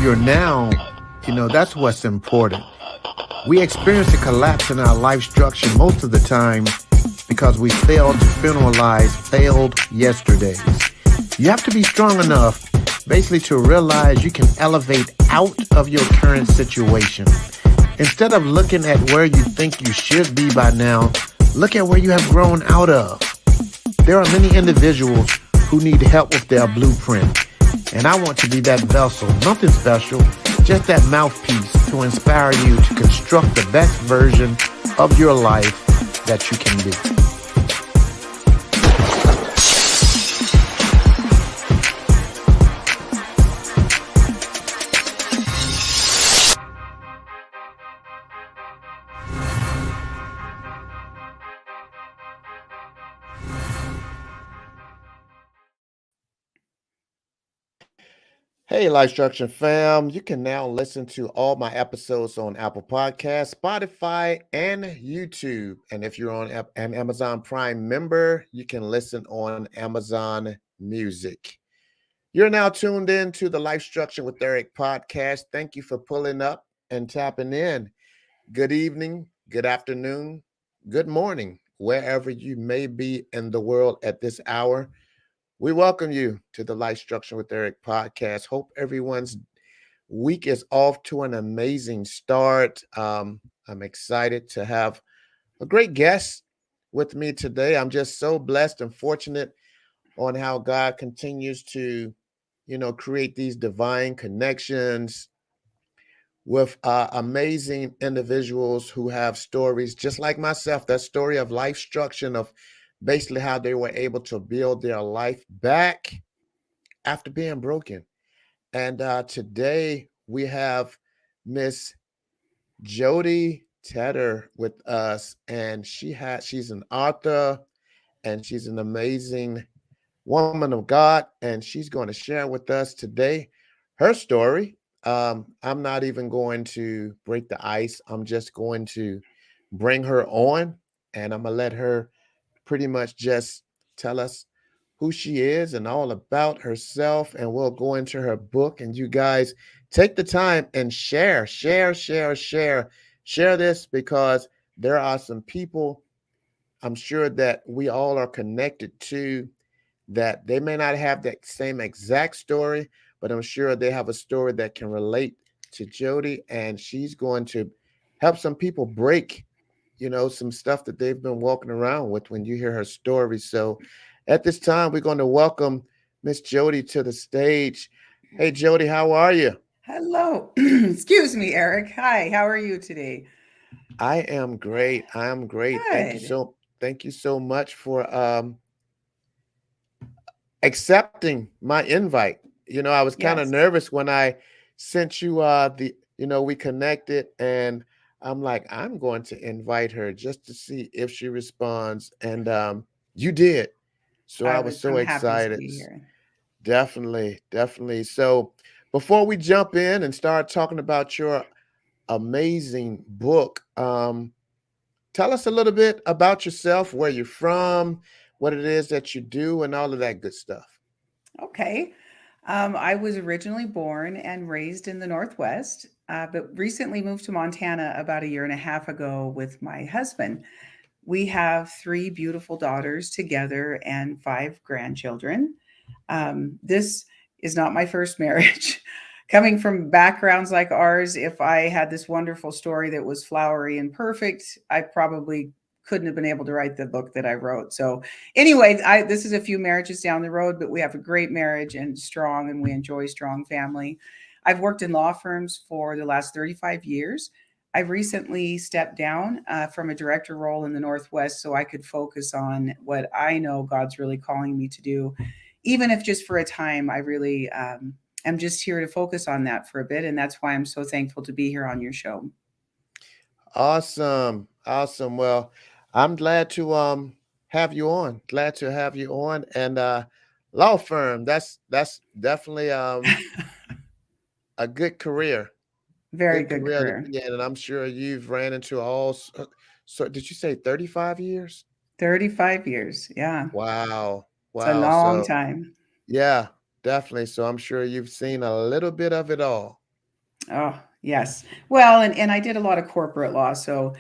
your now, that's what's important. We experience a collapse in our life structure most of the time because we failed to funeralize failed yesterdays. You have to be strong enough basically to realize you can elevate out of your current situation. Instead of looking at where you think you should be by now, look at where you have grown out of. There are many individuals who need help with their blueprint, and I want to be that vessel, nothing special, just that mouthpiece to inspire you to construct the best version of your life that you can be. Hey, Life Structure fam. You can now listen to all my episodes on Apple Podcasts, Spotify, and YouTube. And if you're on an Amazon Prime member, you can listen on Amazon Music. You're now tuned in to the Life Structure with Eric podcast. Thank you for pulling up and tapping in. Good evening, good afternoon, good morning, wherever you may be in the world at this hour. We welcome you to the Life Structure with Eric podcast. Hope everyone's week is off to an amazing start. I'm excited to have a great guest with me today. I'm just so blessed and fortunate on how God continues to, create these divine connections with amazing individuals who have stories just like myself, that story of life structure, of basically how they were able to build their life back after being broken. And today we have Miss Jodie Tedder with us, and she's an author and she's an amazing woman of God, and she's going to share with us today her story. I'm not even going to break the ice. I'm just going to bring her on, and I'm going to let her pretty much just tell us who she is and all about herself. And we'll go into her book. And you guys take the time and share this, because there are some people I'm sure that we all are connected to, that they may not have that same exact story, but I'm sure they have a story that can relate to Jodie, and she's going to help some people break, some stuff that they've been walking around with when you hear her story. So at this time, we're going to welcome Miss Jodie to the stage. Hey, Jodie, how are you? Hello. Excuse me, Eric. Hi, how are you today? I am great. I am great. Good. Thank you so much for accepting my invite. I was kind of Yes, nervous when I sent you we connected, and I'm like, I'm going to invite her just to see if she responds. And you did. So I was so I'm happy to excited. be here. Definitely, definitely. So before we jump in and start talking about your amazing book, tell us a little bit about yourself, where you're from, what it is that you do, and all of that good stuff. Okay. I was originally born and raised in the Northwest, but recently moved to Montana about a year and a half ago with my husband. We have three beautiful daughters together and five grandchildren. This is not my first marriage. Coming from backgrounds like ours, if I had this wonderful story that was flowery and perfect, I probably couldn't have been able to write the book that I wrote. So, anyway, this is a few marriages down the road, but we have a great marriage and strong, and we enjoy strong family. I've worked in law firms for the last 35 years. I've recently stepped down from a director role in the Northwest so I could focus on what I know God's really calling me to do, even if just for a time. I really am just here to focus on that for a bit, and that's why I'm so thankful to be here on your show. Awesome. Awesome. Well, I'm glad to have you on. Glad to have you on. And law firm, that's definitely a good career. Very Good good career to career. be in. And I'm sure you've ran into so did you say 35 years? 35 years. Yeah. Wow. It's a Wow. long So time. yeah, definitely. So I'm sure you've seen a little bit of it all. Oh, yes. Well, and I did a lot of corporate law, so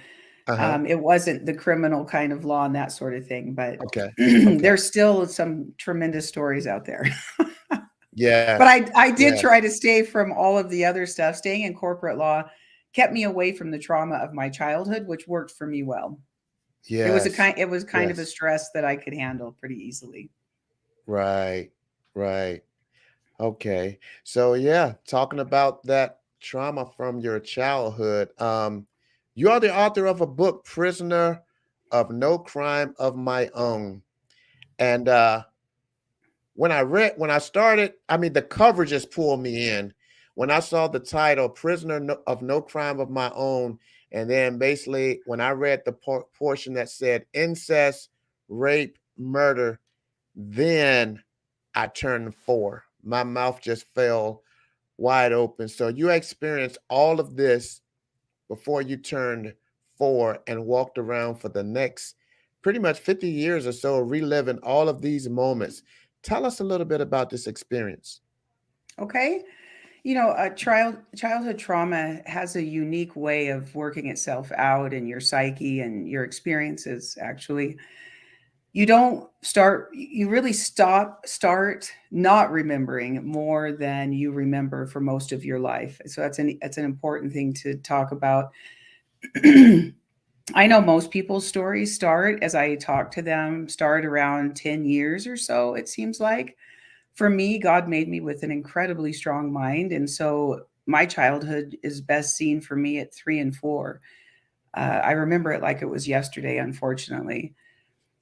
Uh-huh. it wasn't the criminal kind of law and that sort of thing, but Okay. Okay. there's still some tremendous stories out there. But Yes. I did Yes. try to stay from all of the other stuff. Staying in corporate law kept me away from the trauma of my childhood, which worked for me well. Yes. It was kind of a Yes. stress that I could handle pretty easily. Right. Right. Okay. So yeah, talking about that trauma from your childhood. You are the author of a book, Prisoner of No Crime of My Own. And when I started, I mean, the cover just pulled me in. When I saw the title, of No Crime of My Own, and then basically when I read the portion that said incest, rape, murder, then I turned 4. My mouth just fell wide open. So you experienced all of this before you turned 4 and walked around for the next pretty much 50 years or so, reliving all of these moments. Tell us a little bit about this experience. Okay. A childhood trauma has a unique way of working itself out in your psyche and your experiences, actually. You really start not remembering more than you remember for most of your life. So that's an important thing to talk about. I know most people's stories start, as I talk to them, start around 10 years or so, it seems like. For me, God made me with an incredibly strong mind. And so my childhood is best seen for me at 3 and 4. I remember it like it was yesterday, unfortunately.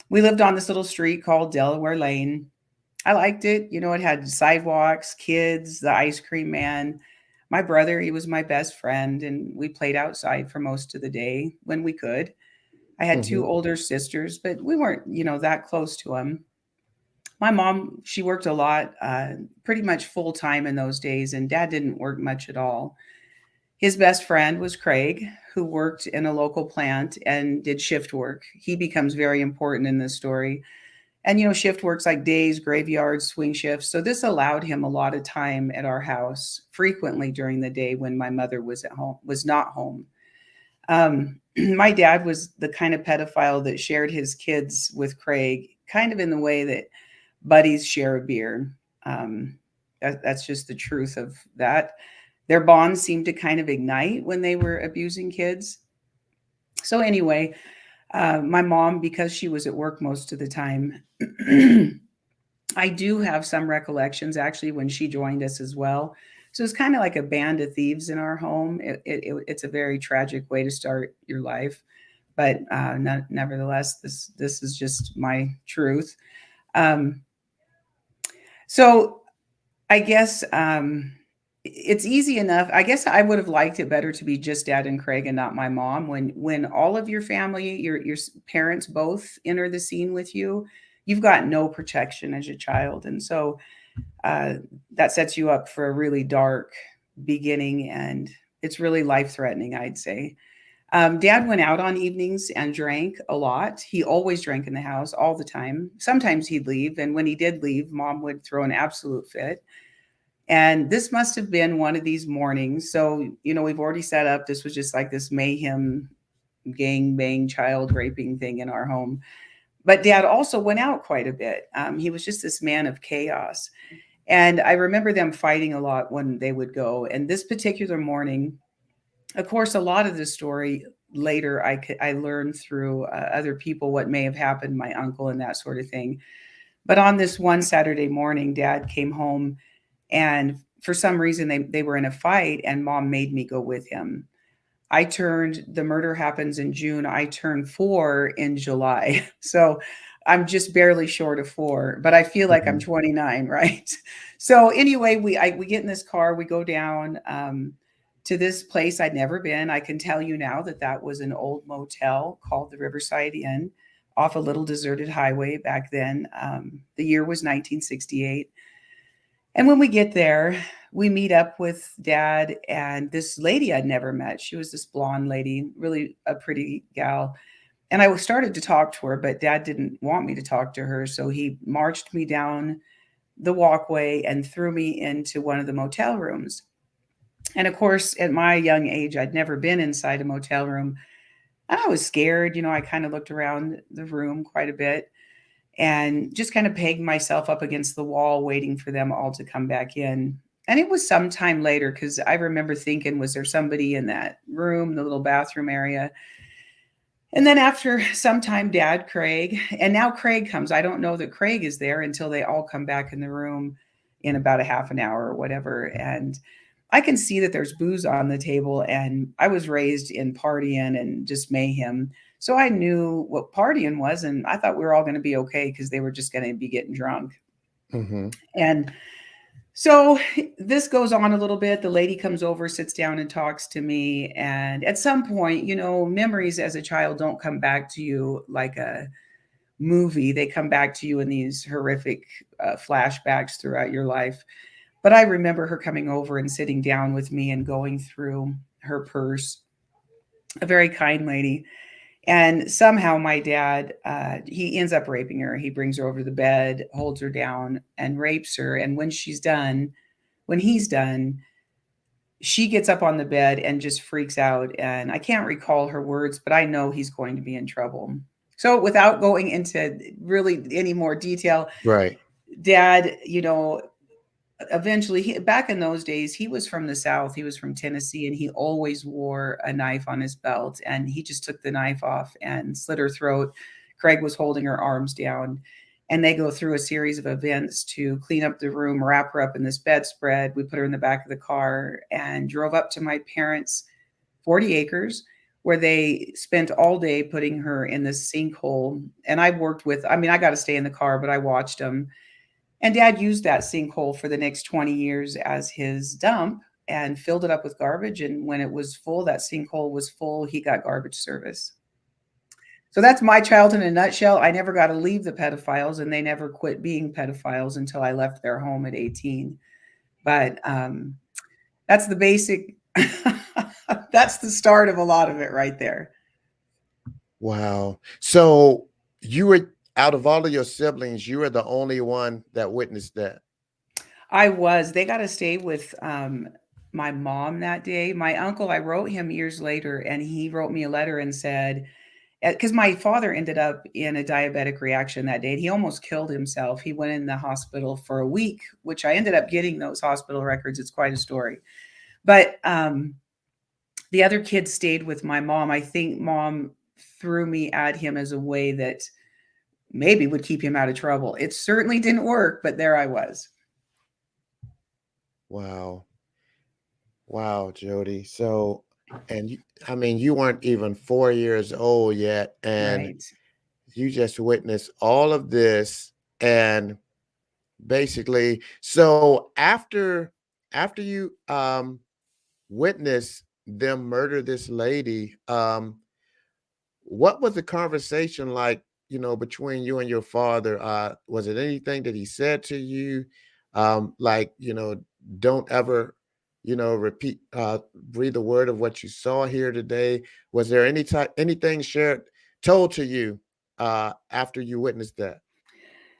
We lived on this little street called Delaware Lane. I liked it. It had sidewalks, kids, the ice cream man. My brother, he was my best friend, and we played outside for most of the day when we could. I had two Hmm. older sisters, but we weren't, that close to them. My mom, she worked a lot, pretty much full time in those days, and dad didn't work much at all. His best friend was Craig, who worked in a local plant and did shift work. He becomes very important in this story. And, shift works like days, graveyards, swing shifts. So this allowed him a lot of time at our house frequently during the day when my mother was not home. My dad was the kind of pedophile that shared his kids with Craig, kind of in the way that buddies share a beer. Um, that's just the truth of that. Their bonds seemed to kind of ignite when they were abusing kids. So, anyway, my mom, because she was at work most of the time, I do have some recollections actually when she joined us as well. So it's kind of like a band of thieves in our home. It's a very tragic way to start your life, but nevertheless, this is just my truth. Um, so I guess it's easy enough. I guess I would have liked it better to be just dad and Craig and not my mom. When all of your family, your parents both enter the scene with you, you've got no protection as a child, and so uh, that sets you up for a really dark beginning, and it's really life threatening, I'd say. Dad went out on evenings and drank a lot. He always drank in the house all the time. Sometimes he'd leave, and when he did leave, mom would throw an absolute fit. And this must have been one of these mornings. So, we've already set up, this was just like this mayhem, gang bang, child raping thing in our home. But dad also went out quite a bit. He was just this man of chaos. And I remember them fighting a lot when they would go. And this particular morning, of course, a lot of the story later I learned through other people what may have happened, my uncle and that sort of thing. But on this one Saturday morning, dad came home and for some reason they were in a fight and mom made me go with him. The murder happens in June. I turned 4 in July. So I'm just barely short of 4, but I feel like I'm Hmm. 29, right? So anyway, we get in this car, we go down to this place I'd never been. I can tell you now that that was an old motel called the Riverside Inn off a little deserted highway back then. The year was 1968. And when we get there, we meet up with dad and this lady I'd never met. She was this blonde lady, really a pretty gal. And I started to talk to her, but dad didn't want me to talk to her. So he marched me down the walkway and threw me into one of the motel rooms. And of course, at my young age, I'd never been inside a motel room. I was scared. I kind of looked around the room quite a bit and just kind of pegged myself up against the wall, waiting for them all to come back in. And it was some time later because I remember thinking, was there somebody in that room, the little bathroom area? And then after some time, Dad, Craig, and now Craig comes. I don't know that Craig is there until they all come back in the room in about a half an hour or whatever. And I can see that there's booze on the table, and I was raised in partying and just mayhem. So I knew what partying was, and I thought we were all going to be okay because they were just going to be getting drunk. Mm-hmm. And so this goes on a little bit. The lady comes over, sits down, and talks to me. And at some point, memories as a child don't come back to you like a movie, they come back to you in these horrific flashbacks throughout your life. But I remember her coming over and sitting down with me and going through her purse, a very kind lady. And somehow my dad, he ends up raping her. He brings her over to the bed, holds her down, and rapes her. And when he's done, she gets up on the bed and just freaks out. And I can't recall her words, but I know he's going to be in trouble. So without going into really any more detail, Right. Dad, eventually back in those days, he was from the South. He was from Tennessee, and he always wore a knife on his belt, and he just took the knife off and slit her throat. Craig was holding her arms down, and they go through a series of events to clean up the room, wrap her up in this bedspread. We put her in the back of the car and drove up to my parents' 40 acres, where they spent all day putting her in this sinkhole. And I got to stay in the car, but I watched them. And Dad used that sinkhole for the next 20 years as his dump and filled it up with garbage. And when it was full, that sinkhole was full, he got garbage service. So that's my childhood in a nutshell. I never got to leave the pedophiles, and they never quit being pedophiles until I left their home at 18. But that's the basic, that's the start of a lot of it right there. Wow. So you were, out of all of your siblings, you were the only one that witnessed that. They got to stay with my mom that day. My uncle, I wrote him years later, and he wrote me a letter and said, because my father ended up in a diabetic reaction that day, and he almost killed himself. He went in the hospital for a week, which I ended up getting those hospital records. It's quite a story. But the other kids stayed with my mom. I think mom threw me at him as a way that maybe would keep him out of trouble. It certainly didn't work, but there I was. Wow. Wow, Jodie. So, and you, I mean, you weren't even 4 years old yet, and Right. you just witnessed all of this. And basically, so after you witnessed them murder this lady, what was the conversation like, between you and your father? Was it anything that he said to you? Like, don't ever, repeat, breathe a word of what you saw here today. Was there anything shared, told to you, after you witnessed that?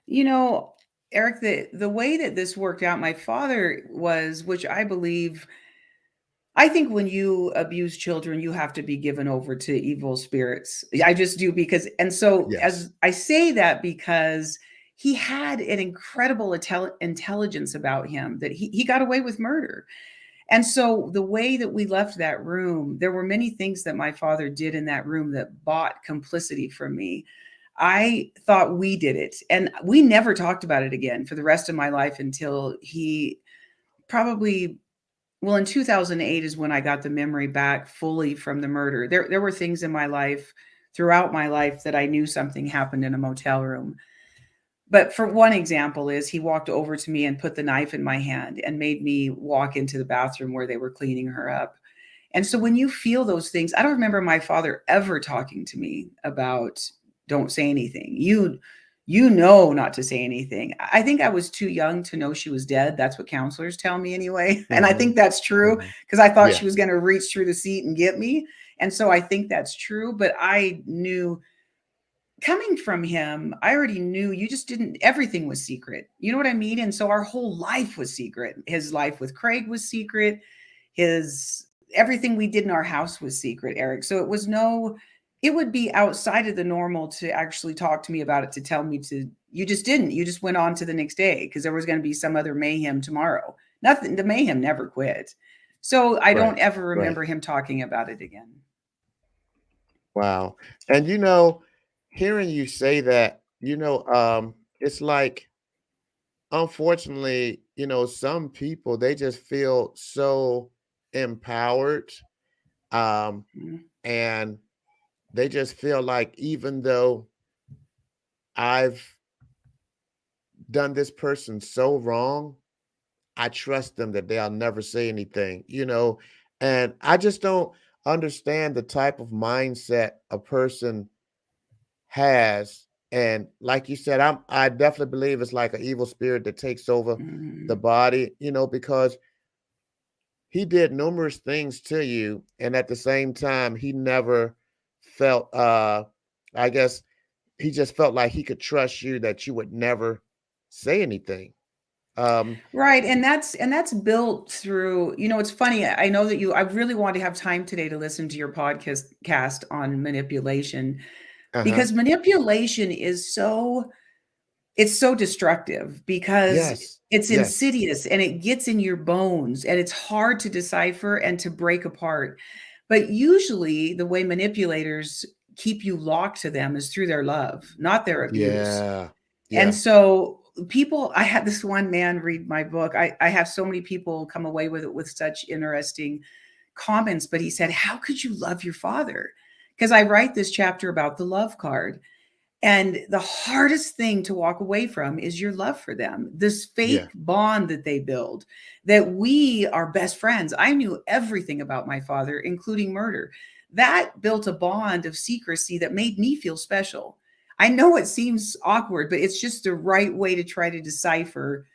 You know, Eric, the way that this worked out, my father was, which I think when you abuse children, you have to be given over to evil spirits. I just do because, and so Yes. as I say that because he had an incredible intelligence about him that he got away with murder. And so the way that we left that room, there were many things that my father did in that room that bought complicity from me. I thought we did it. And we never talked about it again for the rest of my life until he probably, well, in 2008 is when I got the memory back fully from the murder. There were things in my life, throughout my life, that I knew something happened in a motel room. But for one example is he walked over to me and put the knife in my hand and made me walk into the bathroom where they were cleaning her up. And so when you feel those things, I don't remember my father ever talking to me about don't say anything. You know not to say anything. I think I was too young to know she was dead. That's what counselors tell me anyway. And I Hmm. think that's true Hmm. because I thought Yeah. she was going to reach through the seat and get me. And so I think that's true, but I knew coming from him, I already knew you just didn't, everything was secret. You know what I mean? And so our whole life was secret. His life with Craig was secret. his everything we did in our house was secret, Eric. So it would be outside of the normal to actually talk to me about it, to tell me to, you just didn't, you just went on to the next day because there was going to be some other mayhem tomorrow. Nothing, the mayhem never quit. So I don't Right. ever Right. remember him talking about it again. Wow. And hearing you say that, it's like, unfortunately, some people, they just feel so empowered. Um, Mm. and they just feel like, even though I've done this person so wrong, I trust them that they'll never say anything. And I just don't understand the type of mindset a person has. And like you said, I definitely believe it's like an evil spirit that takes over the Mm. body, because he did numerous things to you, and at the same time, he never felt, I guess he just felt like he could trust you, that you would never say anything. Um, Right, and that's built through, it's funny, I know that I really want to have time today to listen to your podcast cast on manipulation, uh-huh. because manipulation is it's so destructive because Yes. it's Yes. insidious and it gets in your bones and it's hard to decipher and to break apart. But usually the way manipulators keep you locked to them is through their love, not their abuse. Yeah. And Yeah. so I had this one man read my book. I have so many people come away with it with such interesting comments, but he said, "How could you love your father?" Because I write this chapter about the love card. And the hardest thing to walk away from is your love for them, this Yeah. fake bond that they build, that we are best friends. I knew everything about my father, including murder. That built a bond of secrecy that made me feel special. I know it seems awkward, but it's just the right way to try to decipher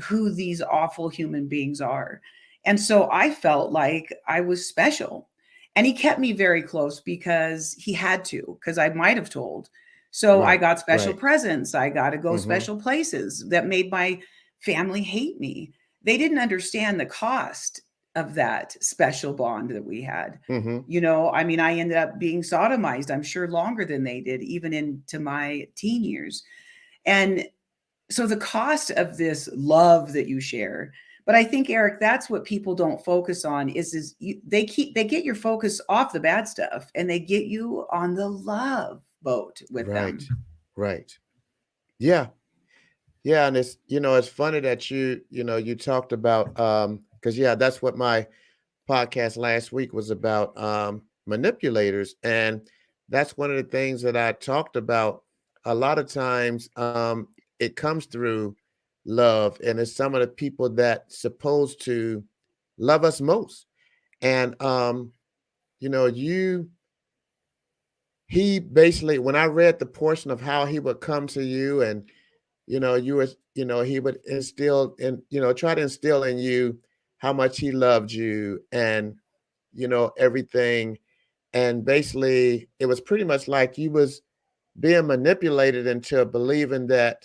who these awful human beings are. And so I felt like I was special. And he kept me very close because he had to, because I might have told. So I Right. got special Right. presents. I got to go Mm-hmm. special places that made my family hate me. They didn't understand the cost of that special bond that we had. Mm-hmm. I mean, I ended up being sodomized, I'm sure longer than they did, even into my teen years. And so the cost of this love that you share, but I think, Eric, that's what people don't focus on they get your focus off the bad stuff and they get you on the love boat with Right. them. Right. Yeah. Yeah. And it's funny that you talked about, because yeah, that's what my podcast last week was about, manipulators. And that's one of the things that I talked about. A lot of times, it comes through love, and it's some of the people that supposed to love us most. And you know, you he basically, when I read the portion of how he would come to you, and he would instill and try to instill in you how much he loved you, and everything. And basically, it was pretty much like you was being manipulated into believing that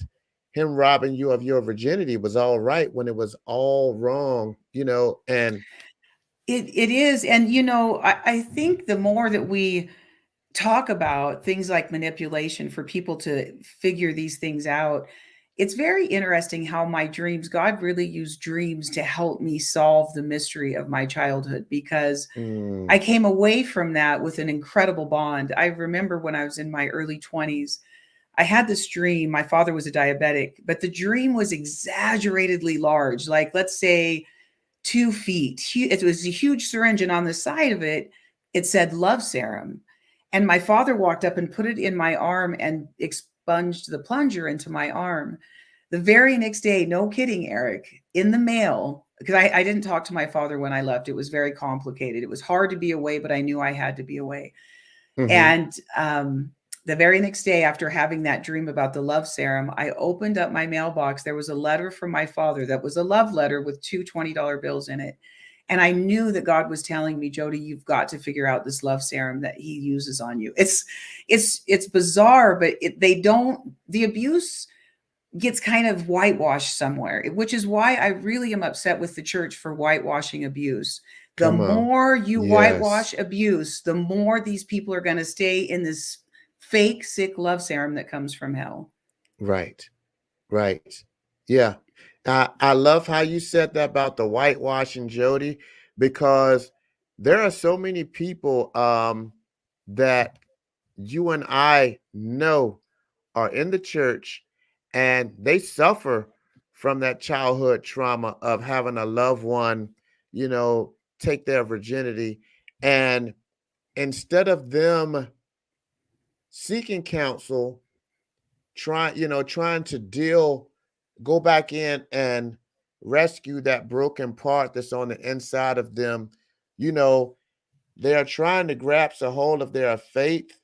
him robbing you of your virginity was all right, when it was all wrong. And It is. And I think the more that we talk about things like manipulation for people to figure these things out, it's very interesting how my dreams, God really used dreams to help me solve the mystery of my childhood, because I mm, came away from that with an incredible bond. I remember when I was in my early 20s, I had this dream. My father was a diabetic, but the dream was exaggeratedly large, like let's say 2 feet. It was a huge syringe, and on the side of it, it said love serum. And my father walked up and put it in my arm and expunged the plunger into my arm. The very next day, no kidding, Eric, in the mail, because I didn't talk to my father when I left. It was very complicated. It was hard to be away, but I knew I had to be away. hmm And the very next day, after having that dream about the love serum, I opened up my mailbox. There was a letter from my father that was a love letter with two $20 bills in it. And I knew that God was telling me, Jodie, you've got to figure out this love serum that he uses on you. It's bizarre, but they don't, the abuse gets kind of whitewashed somewhere, which is why I really am upset with the church for whitewashing abuse. The Come on. more you Yes. whitewash abuse, the more these people are going to stay in this fake, sick love serum that comes from hell. Right. Right. Yeah. I love how you said that about the whitewashing, Jody, because there are so many people that you and I know are in the church and they suffer from that childhood trauma of having a loved one, you know, take their virginity. And instead of them seeking counsel, trying to go back in and rescue that broken part that's on the inside of them, you know, they are trying to grasp a hold of their faith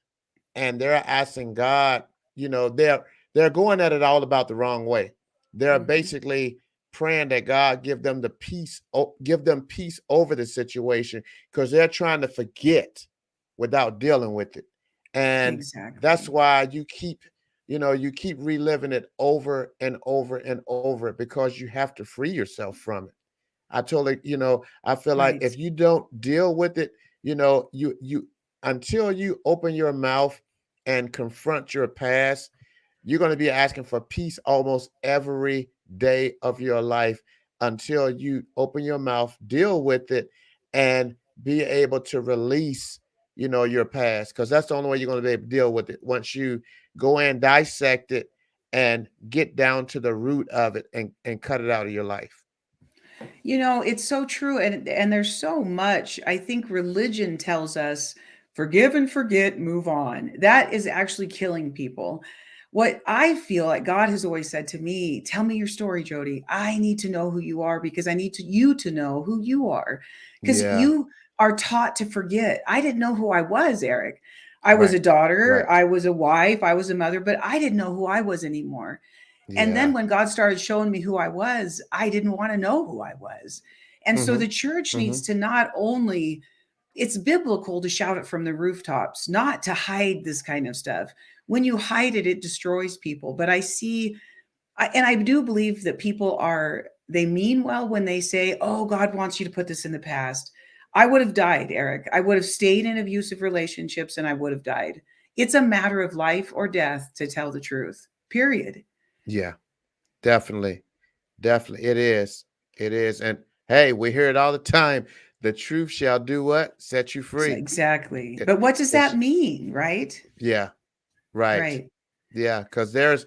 and they're asking God, they're going at it all about the wrong way. They're Mhm. basically praying that God give them peace over the situation because they're trying to forget without dealing with it. And that's Exactly. why you keep reliving it over and over and over because you have to free yourself from it. I feel like Right. if you don't deal with it, you until you open your mouth and confront your past, you're going to be asking for peace almost every day of your life until you open your mouth, deal with it, and be able to release, your past. Because that's the only way you're going to be able to deal with it once you go and dissect it and get down to the root of it and cut it out of your life. It's so true, and there's so much. I think religion tells us forgive and forget, move on. That is actually killing people. What I feel like God has always said to me, tell me your story, Jody. I need to know who you are because I need you to know who you are. Because Yeah. you are taught to forget. I didn't know who I was, Eric. I was a Right. daughter, Right. I was a wife, I was a mother, but I didn't know who I was anymore. And then Yeah. when God started showing me who I was, I didn't want to know who I was. And so Mm-hmm. the church Mm-hmm. needs to not only, it's biblical to shout it from the rooftops, not to hide this kind of stuff. When you hide it, it destroys people. But and I do believe that people they mean well when they say, oh, God wants you to put this in the past. I would have died, Eric. I would have stayed in abusive relationships and I would have died. It's a matter of life or death to tell the truth, period. Yeah. Definitely. Definitely. It is. It is. And hey, we hear it all the time. The truth shall do what? Set you So free. exactly. It, But what does that it's mean, right? yeah, right. Right. Yeah, because there's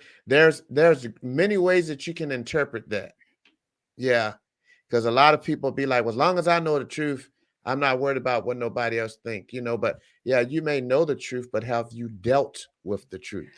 many ways that you can interpret that. Yeah. Because a lot of people be like, well, as long as I know the truth, I'm not worried about what nobody else think. But yeah, you may know the truth, but have you dealt with the truth?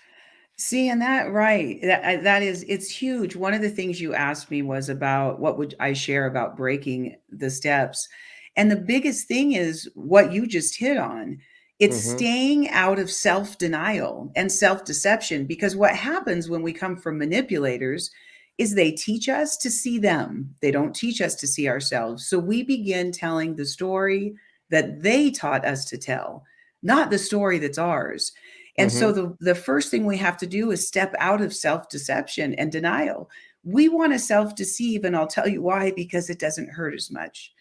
Seeing that, right. It's huge. One of the things you asked me was about what would I share about breaking the steps. And the biggest thing is what you just hit on. It's Mm-hmm. staying out of self denial and self deception because what happens when we come from manipulators is they teach us to see them. They don't teach us to see ourselves. So we begin telling the story that they taught us to tell, not the story that's ours. And so Mm-hmm. the first thing we have to do is step out of self-deception and denial. We want to self-deceive, and I'll tell you why, because it doesn't hurt as much.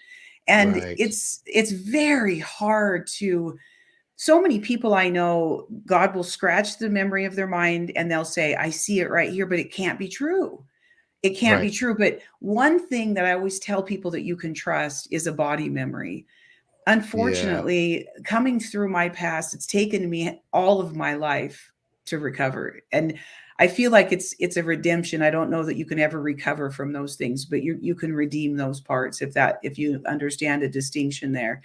And Right. it's very hard to, so many people I know, God will scratch the memory of their mind and they'll say, I see it right here, but it can't be true. It can't be Right. true. But one thing that I always tell people that you can trust is a body memory. Yeah. Unfortunately, coming through my past, it's taken me all of my life to recover. And I feel like it's a redemption. I don't know that you can ever recover from those things, but you can redeem those parts if you understand a distinction there.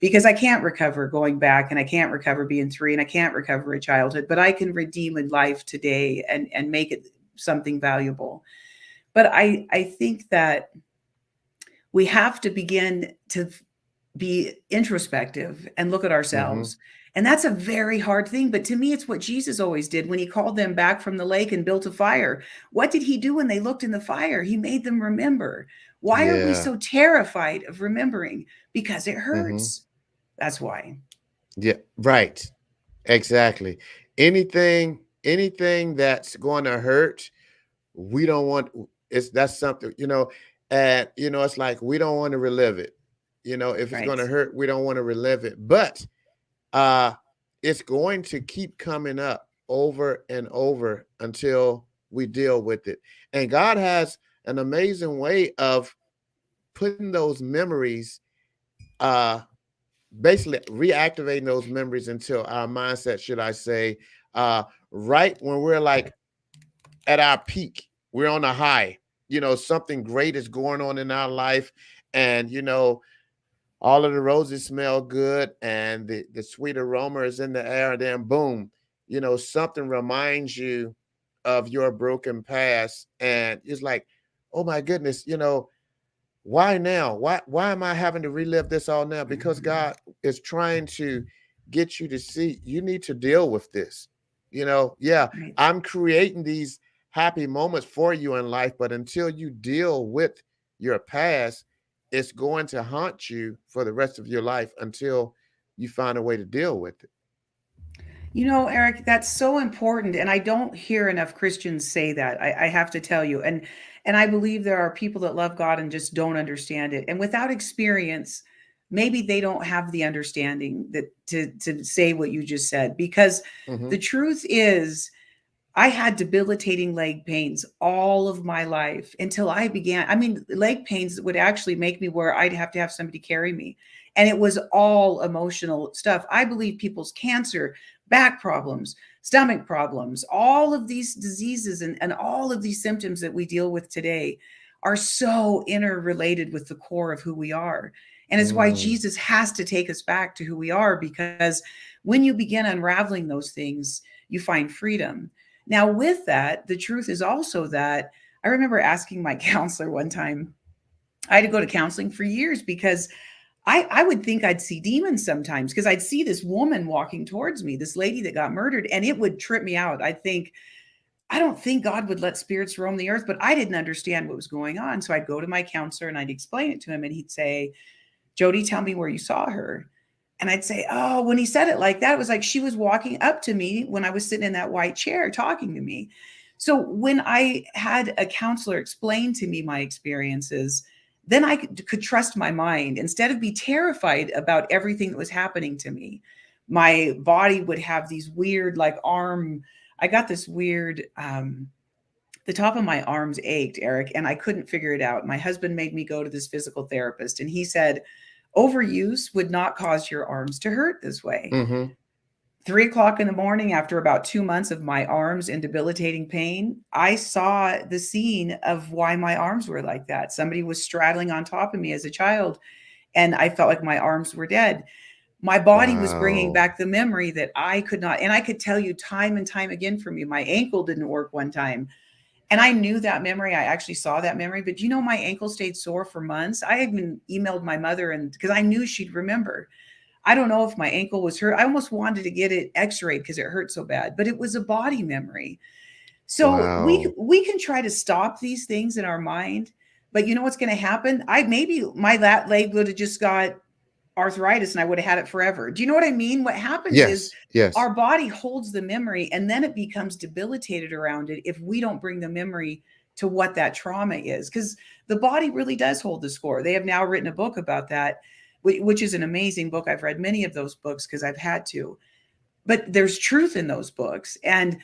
Because I can't recover going back and I can't recover being 3 and I can't recover a childhood, but I can redeem a life today and make it something valuable. But I think that we have to begin to be introspective and look at Mm-hmm. ourselves. And that's a very hard thing. But to me, it's what Jesus always did when he called them back from the lake and built a fire. What did he do when they looked in the fire? He made them remember. Why are we Yeah. so terrified of remembering? Because it Mm-hmm. hurts. That's why. Yeah. Right. Exactly. Anything that's going to hurt, we don't want. It's that's something, and it's like we don't want to relive it. If it's going to Right. hurt, we don't want to relive it. But uh, it's going to keep coming up over and over until we deal with it. And God has an amazing way of putting those memories, uh, basically reactivating those memories until our mindset, should I say, uh, right when we're like at our peak, we're on a high. Something great is going on in our life, and all of the roses smell good and the sweet aroma is in the air, and then boom, something reminds you of your broken past, and it's like, oh my goodness, why now? Why am I having to relive this all now? Because God is trying to get you to see you need to deal with this. Yeah, Right. I'm creating these happy moments for you in life, but until you deal with your past, it's going to haunt you for the rest of your life until you find a way to deal with it. Eric, that's so important, and I don't hear enough Christians say that. I have to tell you, and I believe there are people that love God and just don't understand it, and without experience, maybe they don't have the understanding that to say what you just said. Because Hmm. the truth is, I had debilitating leg pains all of my life until I began. I mean, leg pains would actually make me where I'd have to have somebody carry me. And it was all emotional stuff. I believe people's cancer, back problems, stomach problems, all of these diseases and all of these symptoms that we deal with today are so interrelated with the core of who we are. And it's why Mm, Jesus has to take us back to who we are, because when you begin unraveling those things, you find freedom. Now, with that, the truth is also that I remember asking my counselor one time. I had to go to counseling for years because I would think I'd see demons sometimes, because I'd see this woman walking towards me, this lady that got murdered, and it would trip me out. I'd think, I don't think God would let spirits roam the earth, but I didn't understand what was going on. So I'd go to my counselor and I'd explain it to him, and he'd say, Jodie, tell me where you saw her. And I'd say, oh, when he said it like that, it was like she was walking up to me when I was sitting in that white chair talking to me. So when I had a counselor explain to me my experiences, then I could trust my mind instead of be terrified about everything that was happening to me. My body would have these weird, like I got this weird, the top of my arms ached, Eric, and I couldn't figure it out. My husband made me go to this physical therapist, and he said, overuse would not cause your arms to hurt this way. mm-hmm. 3 o'clock in the morning, after about 2 months of my arms in debilitating pain, I saw the scene of why my arms were like that. Somebody was straddling on top of me as a child, and I felt like my arms were dead. My body was bringing Wow. back the memory that I could not, and I could tell you time and time again from you, my ankle didn't work one time. And I knew that memory. I actually saw that memory, but my ankle stayed sore for months. I even emailed my mother, and because I knew she'd remember. I don't know if my ankle was hurt. I almost wanted to get it x-rayed because it hurt so bad, but it was a body memory. So we Wow. we can try to stop these things in our mind, but you know what's going to happen? I maybe my leg would have just got arthritis and I would have had it forever. Do you know what I mean? What happens is Yes. Yes. our body holds the memory and then it becomes debilitated around it if we don't bring the memory to what that trauma is. Because the body really does hold the score. They have now written a book about that, which is an amazing book. I've read many of those books because I've had to. But there's truth in those books. And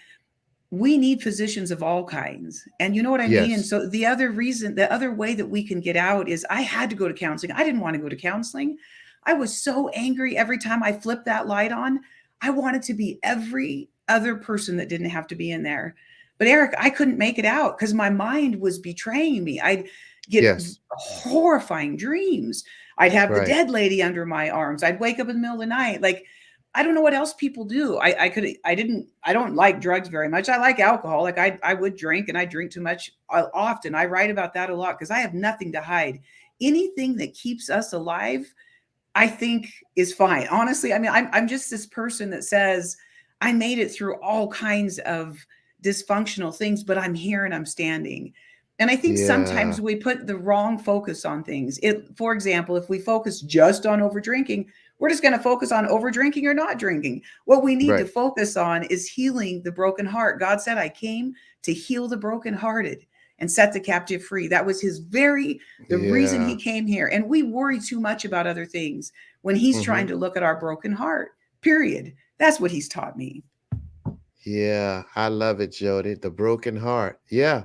we need physicians of all kinds. And you know what I mean? And Yes. so the other way that we can get out is I had to go to counseling. I didn't want to go to counseling. I was so angry every time I flipped that light on. I wanted to be every other person that didn't have to be in there. But Eric, I couldn't make it out because my mind was betraying me. I'd get Yes. horrifying dreams. I'd have the Right. dead lady under my arms. I'd wake up in the middle of the night. Like, I don't know what else people do. I don't like drugs very much. I like alcohol. Like I would drink, and I drink too much often. I write about that a lot because I have nothing to hide. Anything that keeps us alive, I think, is fine. Honestly, I mean, I'm just this person that says I made it through all kinds of dysfunctional things, but I'm here and I'm standing. And I think sometimes Yeah. we put the wrong focus on things. For example, if we focus just on over drinking, we're just going to focus on over drinking or not drinking. What we need to Right. focus on is healing the broken heart. God said, I came to heal the brokenhearted. and set the captive free. That was the reason he Yeah. came here. And we worry too much about other things when he's trying Hmm. to look at our broken heart, period. That's what he's taught me. Yeah. I love it, Jody. The broken heart. Yeah.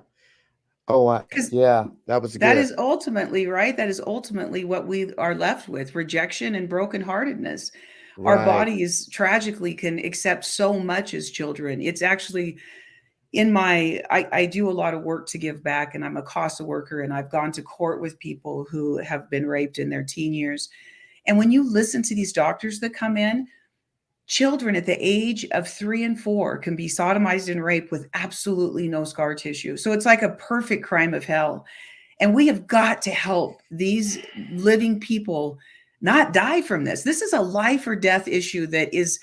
Oh, Because yeah. That was that good. is ultimately, right? That is ultimately what we are left with, rejection and brokenheartedness. Our Right. bodies tragically can accept so much as children. It's actually in I do a lot of work to give back, and I'm a CASA worker, and I've gone to court with people who have been raped in their teen years. And when you listen to these doctors that come in, children at the age of 3 and 4 can be sodomized and raped with absolutely no scar tissue. So it's like a perfect crime of hell. And we have got to help these living people not die from this. This is a life or death issue that is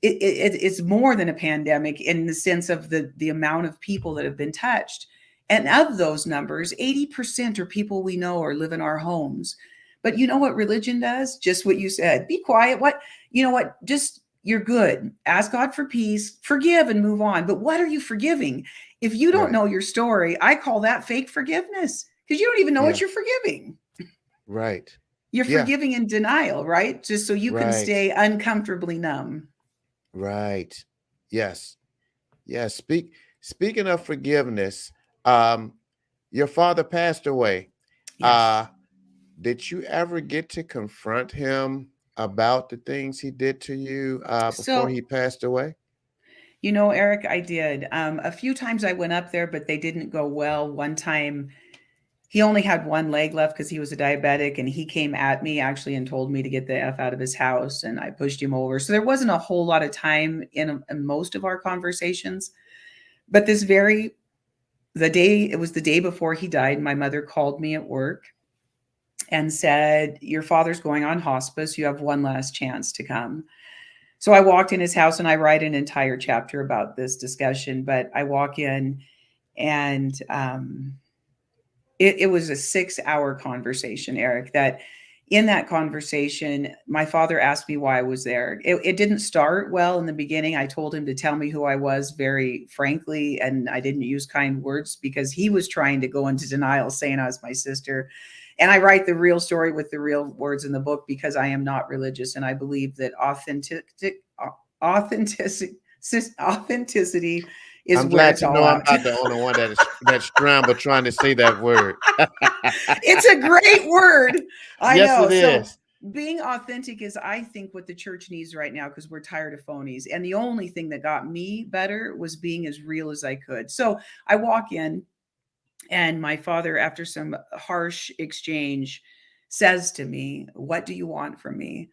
it's more than a pandemic in the sense of the amount of people that have been touched. And of those numbers, 80% are people we know or live in our homes. But you know what religion does? Just what you said. Be quiet. What, you know what? Just, you're good. Ask God for peace, forgive, and move on. But what are you forgiving? If you don't Right. know your story, I call that fake forgiveness because you don't even know what Yeah. you're forgiving. Right. You're Yeah. forgiving in denial, right? Just so you can Right. stay uncomfortably numb. Right. Yes. Yes. Speaking of forgiveness, um, your father passed away. Yes. Uh, did you ever get to confront him about the things he did to you before So, he passed away? Eric, I did. A few times I went up there, but they didn't go well. One time, he only had one leg left because he was a diabetic, and he came at me actually and told me to get the F out of his house, and I pushed him over. So there wasn't a whole lot of time in most of our conversations. But it was the day before he died, my mother called me at work and said, "Your father's going on hospice. You have one last chance to come." So I walked in his house, and I write an entire chapter about this discussion. But I walk in, and it was a 6 hour conversation, Eric. That in that conversation, my father asked me why I was there. It didn't start well in the beginning. I told him to tell me who I was very frankly, and I didn't use kind words because he was trying to go into denial, saying I was my sister. And I write the real story with the real words in the book because I am not religious, and I believe that authenticity, authenticity is I'm where glad it's to all know I'm out. not the only one that scrambled trying to say that word. It's a great word. I Yes, know. it So is. being authentic is, I think, what the church needs right now because we're tired of phonies. And the only thing that got me better was being as real as I could. So I walk in, and my father, after some harsh exchange, says to me, "What do you want from me?"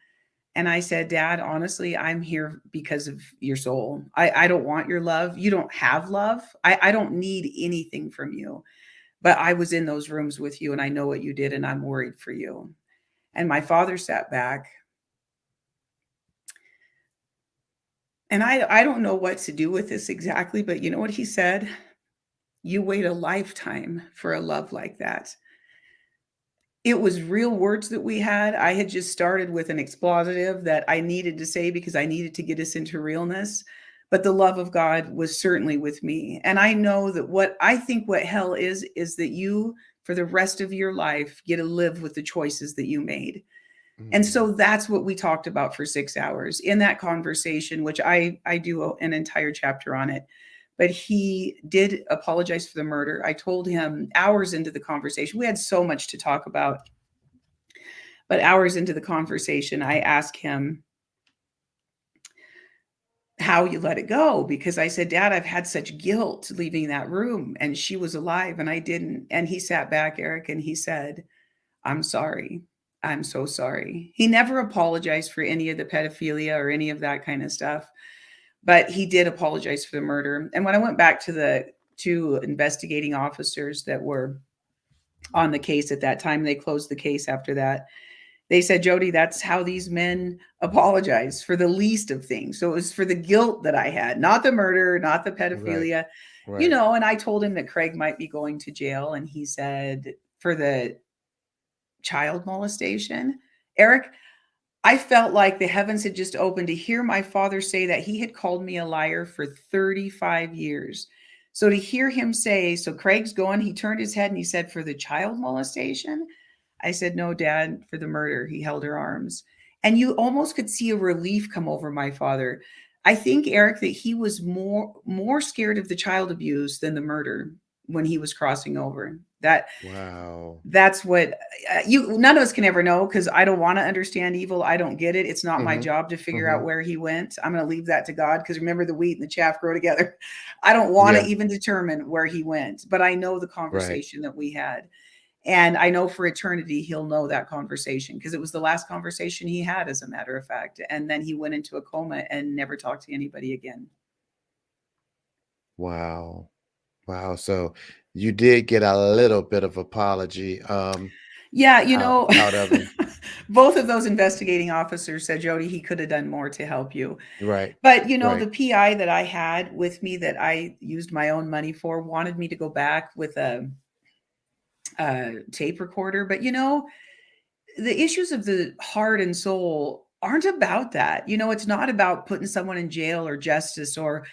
And I said, "Dad, honestly, I'm here because of your soul. I don't want your love. You don't have love. I don't need anything from you. But I was in those rooms with you, and I know what you did, and I'm worried for you." And my father sat back, and I don't know what to do with this exactly, but you know what he said? "You wait a lifetime for a love like that." It was real words that we had. I had just started with an exploitative that I needed to say because I needed to get us into realness. But the love of God was certainly with me. And I know that what hell is that you, for the rest of your life, get to live with the choices that you made. And Mm. so that's what we talked about for 6 hours in that conversation, which I do an entire chapter on it. But he did apologize for the murder. I told him hours into the conversation, we had so much to talk about, but hours into the conversation, I asked him how you let it go because I said, "Dad, I've had such guilt leaving that room, and she was alive and I didn't." And he sat back, Eric, and he said, "I'm sorry. I'm so sorry." He never apologized for any of the pedophilia or any of that kind of stuff, but he did apologize for the murder. And when I went back to the two investigating officers that were on the case at that time, they closed the case after that. They said, "Jodie, that's how these men apologize for the least of things." So it was for the guilt that I had, not the murder, not the Right. pedophilia, Right. and I told him that Craig might be going to jail. And he said, for the child molestation, Eric, I felt like the heavens had just opened to hear my father say that he had called me a liar for 35 years. So to hear him say, so Craig's going, he turned his head and he said, for the child molestation? I said, no, Dad, for the murder. He held her arms. And you almost could see a relief come over my father. I think, Eric, that he was more scared of the child abuse than the murder when he was crossing over. Wow. That's what you none of us can ever know, because I don't want to understand evil. I don't get it. It's not my Mm-hmm. job to figure out Mm-hmm. where he went. I'm going to leave that to God, because remember, the wheat and the chaff grow together. I don't want to Yeah. even determine where he went, but I know the Right. conversation that we had. And I know for eternity he'll know that conversation, because it was the last conversation he had, as a matter of fact. And then he went into a coma and never talked to anybody again. Wow. Wow. So you did get a little bit of apology Yeah, out of him. both of those investigating officers said, Jody, he could have done more to help you. Right. But Right. the PI that I had with me, that I used my own money for, wanted me to go back with a tape recorder. But the issues of the heart and soul aren't about that. It's not about putting someone in jail or justice, or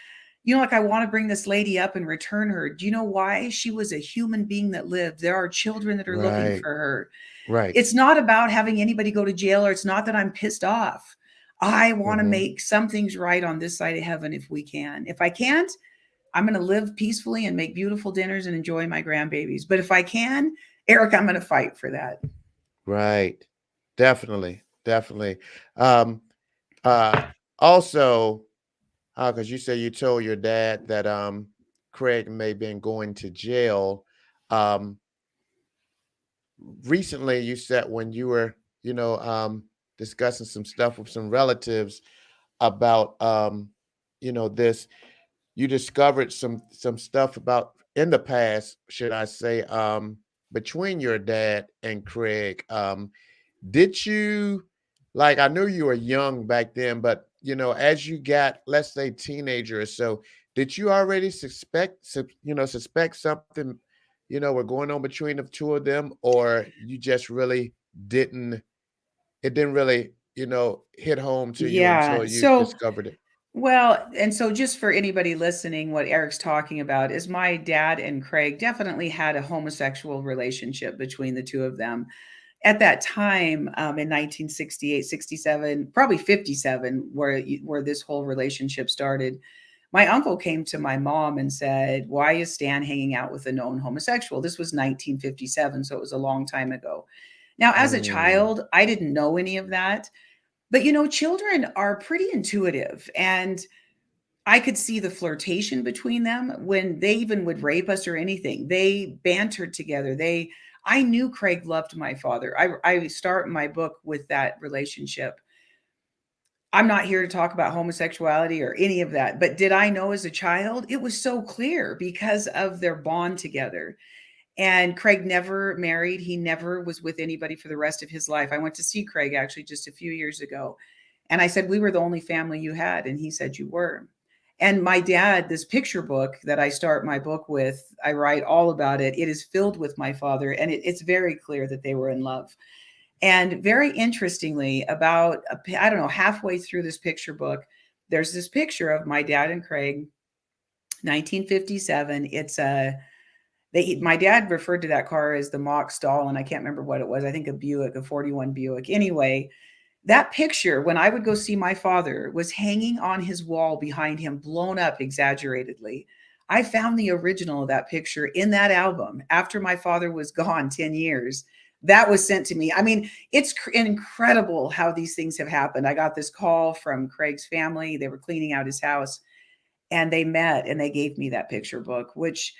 like, I want to bring this lady up and return her. Do you know why? She was a human being that lived. There are children that are looking Right. for her. Right. It's not about having anybody go to jail, or it's not that I'm pissed off. I want to Mm-hmm. make some things right on this side of heaven if we can. If I can't, I'm going to live peacefully and make beautiful dinners and enjoy my grandbabies. But if I can, Eric, I'm going to fight for that. Right. Definitely. Definitely. Um, uh also, because you say you told your dad that Craig may have been going to jail. Um, Recently you said when you were, discussing some stuff with some relatives about this, you discovered some stuff about in the past, should I say, between your dad and Craig. Did you, like, I knew you were young back then, but as you got, let's say, teenager or so, did you already suspect something, were going on between the two of them, or you just really didn't, it didn't really, hit home to you Yeah. until you So, discovered it? well, and so just for anybody listening, what Eric's talking about is my dad and Craig definitely had a homosexual relationship between the two of them. At that time, in 1968, 67, probably 57, where this whole relationship started, my uncle came to my mom and said, why is Stan hanging out with a known homosexual? This was 1957, so it was a long time ago. Now, as a Mm, child, I didn't know any of that. But children are pretty intuitive, and I could see the flirtation between them when they even would rape us or anything. They bantered together. I knew Craig loved my father. I start my book with that relationship. I'm not here to talk about homosexuality or any of that, but did I know as a child? It was so clear because of their bond together. And Craig never married. He never was with anybody for the rest of his life. I went to see Craig actually just a few years ago. And I said, we were the only family you had. And he said, you were. And my dad, this picture book that I start my book with, I write all about it. It is filled with my father. And it's very clear that they were in love. And very interestingly, about, I don't know, halfway through this picture book, there's this picture of my dad and Craig, 1957. It's a, my dad referred to that car as the mock stall, and I can't remember what it was. I think a Buick, a 41 Buick. Anyway, that picture, when I would go see my father, was hanging on his wall behind him, blown up exaggeratedly. I found the original of that picture in that album after my father was gone 10 years. That was sent to me. I mean, it's incredible how these things have happened. I got this call from Craig's family. They were cleaning out his house, and they met and they gave me that picture book, which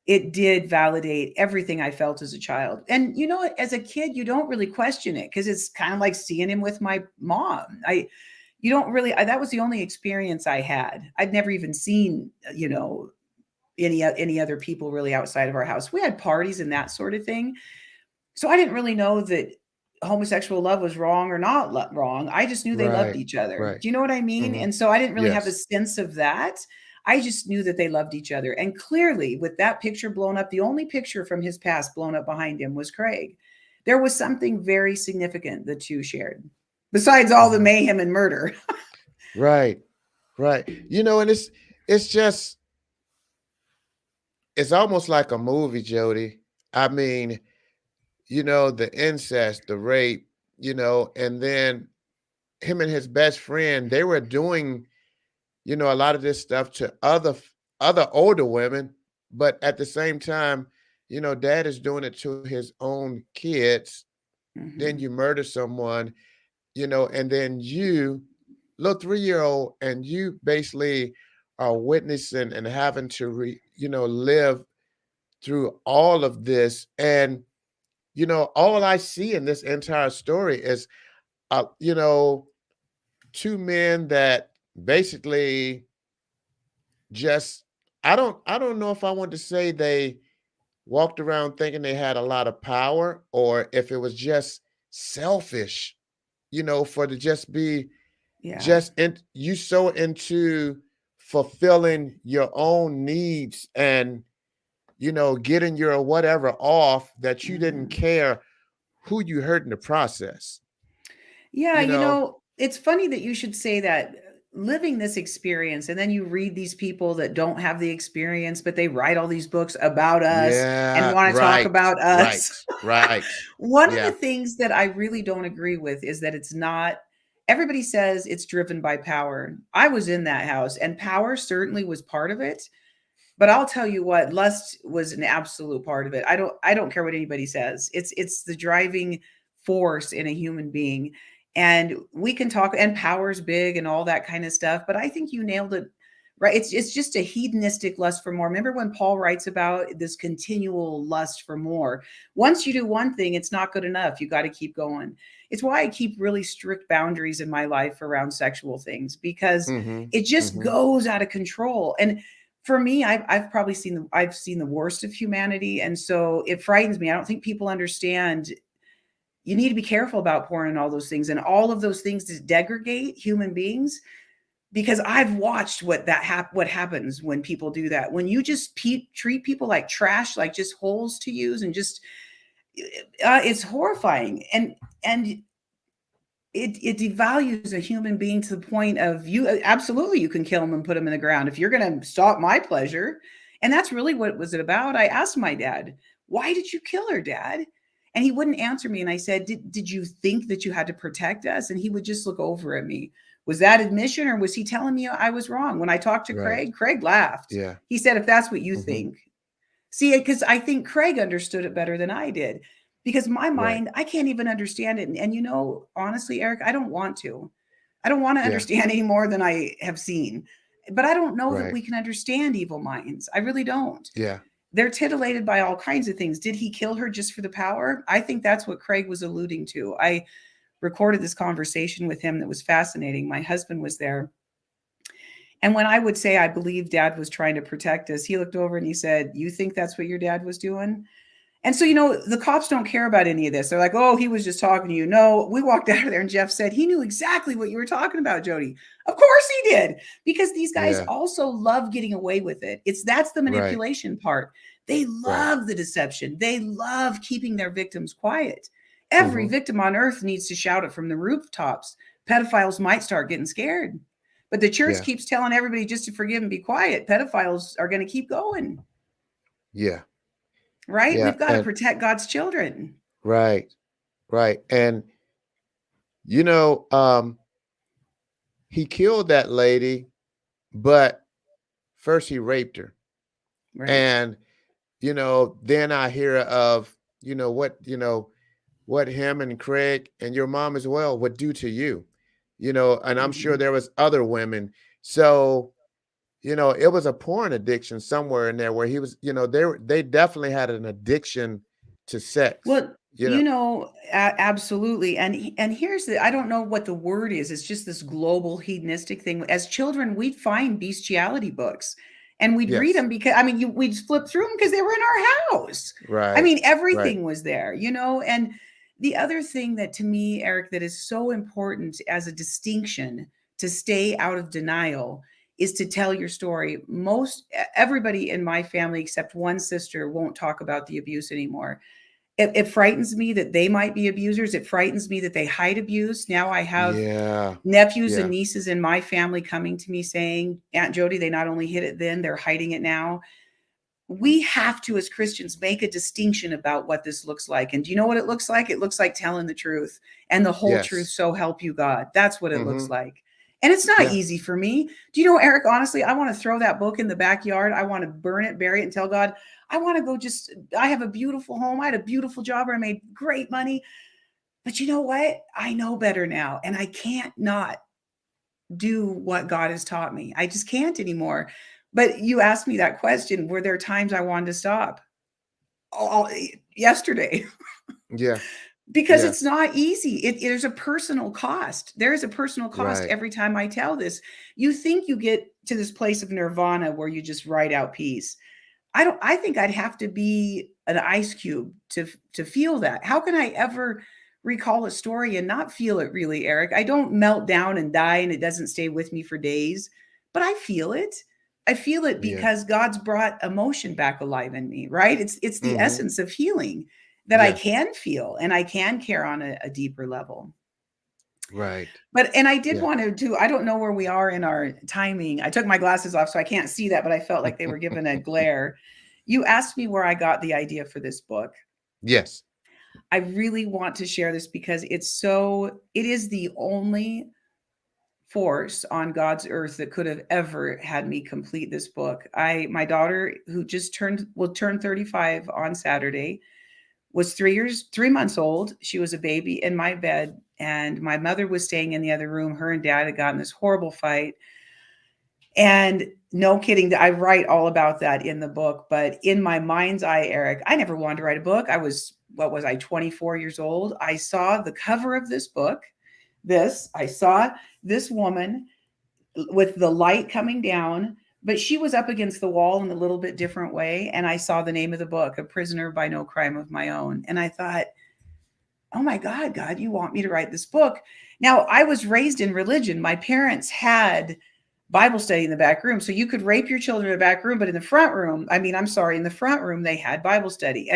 it did validate everything I felt as a child. And as a kid, you don't really question it, because it's kind of like seeing him with my mom. You don't really, that was the only experience I had. I'd never even seen, any other people really outside of our house. We had parties and that sort of thing. So I didn't really know that homosexual love was wrong or not wrong. I just knew they loved right. each other. Right. Do you know what I mean? Hmm. And so I didn't really have a Yes. sense of that. I just knew that they loved each other. And clearly, with that picture blown up, the only picture from his past blown up behind him was Craig. There was something very significant the two shared, besides all the Hmm. mayhem and murder. Right. Right. And it's just, it's almost like a movie, Jody. I mean, the incest, the rape, and then him and his best friend, they were doing, a lot of this stuff to other older women, but at the same time, dad is doing it to his own kids. Then Hmm. you murder someone, and then you, little 3-year-old, and you basically are witnessing and having to live through all of this. And all I see in this entire story is uh, you know two men that basically just, I don't know if I want to say they walked around thinking they had a lot of power, or if it was just selfish, for to just be Yeah. just in, you so into fulfilling your own needs, and getting your whatever off, that you didn't Hmm. care who you hurt in the process. Yeah, you know it's funny that you should say that. Living this experience, and then you read these people that don't have the experience, but they write all these books about us and yeah, want to talk right, about us. right, right. One of the Yeah. things that I really don't agree with is that it's not, everybody says it's driven by power. I was in that house, and power certainly was part of it. But I'll tell you what, lust was an absolute part of it. I don't care what anybody says. It's the driving force in a human being. And we can talk, and power's big and all that kind of stuff, but I think you nailed it. Right. It's just a hedonistic lust for more. Remember when Paul writes about this continual lust for more? Once you do one thing, it's not good enough. You got to keep going. It's why I keep really strict boundaries in my life around sexual things, because Mhm. it just Mhm. goes out of control. And for me, I've probably seen the worst of humanity, and so it frightens me. I don't think people understand. You need to be careful about porn and all those things, and all of those things that degrade human beings. Because I've watched what happens when people do that. When you just treat people like trash, like just holes to use, and just it's horrifying. And it devalues a human being to the point of, you absolutely, you can kill him and put him in the ground if you're going to stop my pleasure. And that's really what was it about. I asked my dad, why did you kill her, dad? And he wouldn't answer me, and I said, did you think that you had to protect us? And he would just look over at me. Was that admission, or was he telling me I was wrong? When I talked to Right. Craig laughed. Yeah. He said, if that's what you Mhm. think. See, because I think Craig understood it better than I did. Because my Right. mind, I can't even understand it. And honestly, Eric, I don't want to. I don't want to Yeah. understand any more than I have seen. But I don't know that Right. we can understand evil minds. I really don't. Yeah. They're titillated by all kinds of things. Did he kill her just for the power? I think that's what Craig was alluding to. I recorded this conversation with him that was fascinating. My husband was there. And when I would say I believe dad was trying to protect us, he looked over and he said, "You think that's what your dad was doing?" And so, the cops don't care about any of this. They're like, "Oh, he was just talking to you." No, we walked out of there and Jeff said he knew exactly what you were talking about, Jody. Of course he did, because these guys Yeah. also love getting away with it. That's the Right. manipulation part. They Right. love the deception. They love keeping their victims quiet. Every Mhm. victim on earth needs to shout it from the rooftops. Pedophiles might start getting scared. But the church Yeah. keeps telling everybody just to forgive and be quiet. Pedophiles are going to keep going, Yeah. right? Yeah. We've got to And protect God's children. right. Right. And you know, um he killed that lady, but first he raped her. Right. And then I hear of, what him and Craig and your mom as well would do to you. And I'm sure Mhm. there was other women. So, it was a porn addiction somewhere in there, where he was, they definitely had an addiction to sex. Well, You know, absolutely. And here's the, I don't know what the word is. It's just this global hedonistic thing. As children, we'd find bestiality books and we'd read yes. them, because we'd flip through them because they were in our house. I Right. mean, Right. everything was there. And the other thing that, to me, Eric, that is so important as a distinction to stay out of denial is to tell your story. Everybody in my family, except one sister, won't talk about the abuse anymore. It frightens me that they might be abusers. It frightens me that they hide abuse. Now I have Yeah. nephews and Yeah. nieces in my family coming to me saying, Aunt Jody, they not only hid it then, they're hiding it now. we have to, as Christians, make a distinction about what this looks like. And do you know what it looks like? It looks like telling the truth and the whole truth. Yes. So help you God. That's what it looks Mm-hmm. like. And it's not Yeah. easy for me. Do you know, Eric, honestly, I want to throw that book in the backyard. I want to burn it, bury it, and tell God, I want to go I have a beautiful home. I had a beautiful job where I made great money. But you know what? I know better now. And I can't not do what God has taught me. I just can't anymore. But you asked me that question. Were there times I wanted to stop? Yesterday. Yeah. Because Yeah. it's not easy. There's a personal cost. There is a personal cost Right. every time I tell this. You think you get to this place of nirvana where you just write out peace. I think I'd have to be an ice cube to feel that. How can I ever recall a story and not feel it really, Eric? I don't melt down and die and it doesn't stay with me for days, but I feel it. I feel it Yeah. because God's brought emotion back alive in me, right? It's the Mm-hmm. essence of healing that I Yeah. can feel and I can care on a deeper level. Right. But and I did Yeah. want to do, I don't know where we are in our timing. I took my glasses off so I can't see that, but I felt like they were given a glare. You asked me where I got the idea for this book. Yes. I really want to share this because it is the only force on God's earth that could have ever had me complete this book. My daughter, who will turn 35 on Saturday, was 3 months old. She was a baby in my bed, and my mother was staying in the other room. Her and dad had gotten this horrible fight. And no kidding, I write all about that in the book. But in my mind's eye, Eric, I never wanted to write a book. What was I, 24 years old? I saw the cover of this book. I saw this woman with the light coming down, but she was up against the wall in a little bit different way. And I saw the name of the book, A Prisoner by No Crime of My Own. And I thought, oh my God, you want me to write this book? Now, I was raised in religion. My parents had Bible study in the back room. So you could rape your children in the back room, but in the front room, in the front room, they had Bible study.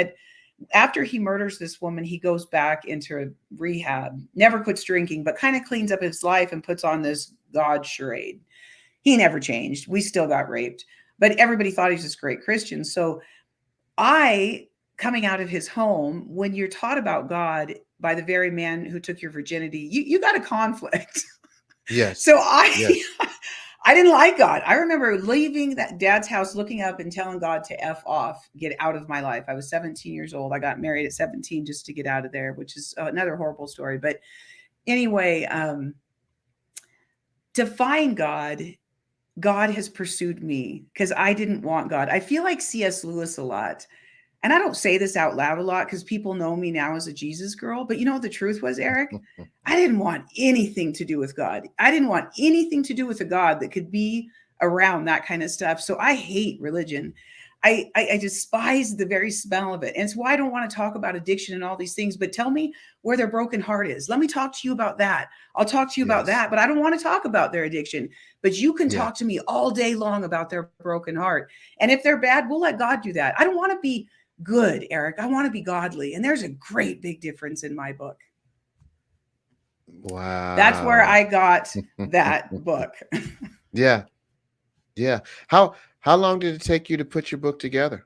After he murders this woman, he goes back into rehab, never quits drinking, but kind of cleans up his life and puts on this God charade. He never changed. We still got raped, but everybody thought he was this great Christian. So coming out of his home, when you're taught about God by the very man who took your virginity, you got a conflict. Yes. So Yes. I didn't like God. I remember leaving that dad's house, looking up and telling God to F off, get out of my life. I was 17 years old. I got married at 17 just to get out of there, which is another horrible story. But anyway, to find God has pursued me because I didn't want God. I feel like C.S. Lewis a lot. And I don't say this out loud a lot because people know me now as a Jesus girl. But you know what the truth was, Eric? I didn't want anything to do with God. I didn't want anything to do with a God that could be around that kind of stuff. So I hate religion. I despise the very smell of it. And it's why I don't want to talk about addiction and all these things. But tell me where their broken heart is. Let me talk to you about that. I'll talk to you about Yes. that. But I don't want to talk about their addiction. But you can Yeah. talk to me all day long about their broken heart. And if they're bad, we'll let God do that. I don't want to be good, Eric. I want to be godly. And there's a great big difference in my book. That's where Wow. I got that book. Yeah. Yeah. How long did it take you to put your book together?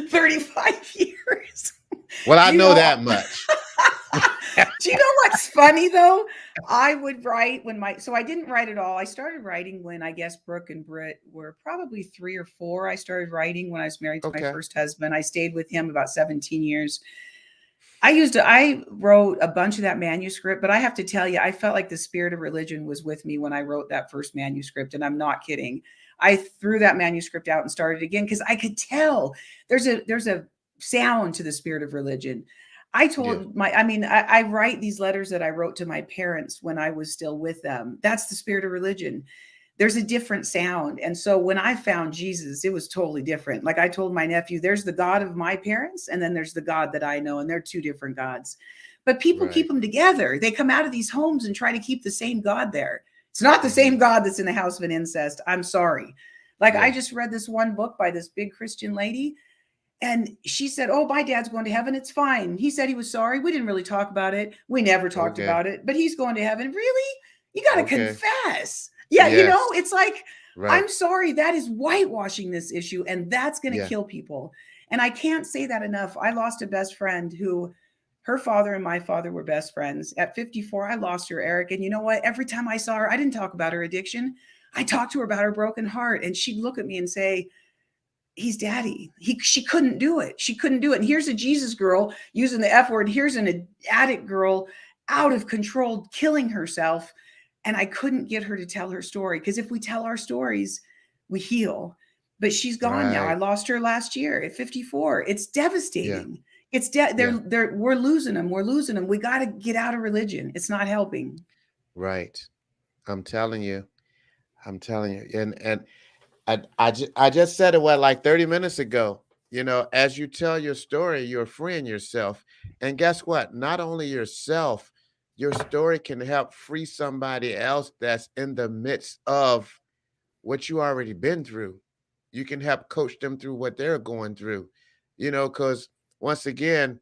35 years. Well, I Do you know know? that much. Do you know what's funny though? I would write so I didn't write at all. I started writing when I guess Brooke and Britt were probably 3 or 4. I started writing when I was married to my Okay. first husband. I stayed with him about 17 years. I wrote a bunch of that manuscript, but I have to tell you, I felt like the spirit of religion was with me when I wrote that first manuscript. And I'm not kidding. I threw that manuscript out and started again because I could tell there's a sound to the spirit of religion. Yeah. I write these letters that I wrote to my parents when I was still with them. That's the spirit of religion. There's a different sound. And so when I found Jesus, it was totally different. Like I told my nephew, there's the God of my parents, and then there's the God that I know, and they're two different gods. But people keep Right. them together. They come out of these homes and try to keep the same God there. It's not the same God that's in the house of an incest. I'm sorry. Like I Yeah. just read this one book by this big Christian lady, and she said, "Oh, my dad's going to heaven. It's fine." He said he was sorry. We didn't really talk about it. We never talked Okay. about it, but he's going to heaven. Really? You got to Okay. confess. Yeah, Yes. it's like I'm Right. sorry, that is whitewashing this issue, and that's going to Yeah. kill people. And I can't say that enough. I lost a best friend who, her father and my father were best friends. At 54, I lost her, Eric. And you know what? Every time I saw her, I didn't talk about her addiction. I talked to her about her broken heart, and she'd look at me and say, he's daddy. She couldn't do it. She couldn't do it. And here's a Jesus girl using the F word. Here's an addict girl out of control, killing herself. And I couldn't get her to tell her story, because if we tell our stories, we heal. But she's gone now. I Right. lost her last year at 54. It's Yeah. devastating. Yeah. We're losing them. We're losing them. We got to get out of religion. It's not helping. Right. I'm telling you. I'm telling you. And I just said it like 30 minutes ago. As you tell your story, you're freeing yourself. And guess what? Not only yourself, your story can help free somebody else that's in the midst of what you already been through. You can help coach them through what they're going through. Because once again,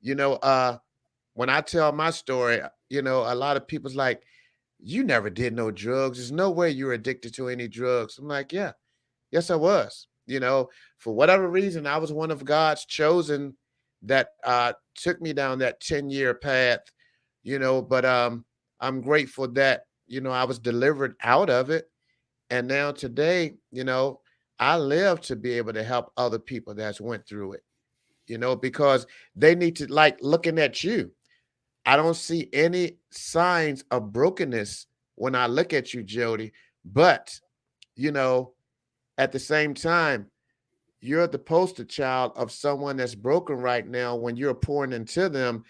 you know, uh, when I tell my story, a lot of people's like, you never did no drugs. There's no way you're addicted to any drugs. I'm like, yeah, yes, I was. For whatever reason, I was one of God's chosen that took me down that 10-year path, but I'm grateful that, I was delivered out of it. And now today, I live to be able to help other people that's went through it, because they need to, like, looking at you. I don't see any signs of brokenness when I look at you, Jody. But, you know, at the same time, you're the poster child of someone that's broken right now. When you're pouring into them,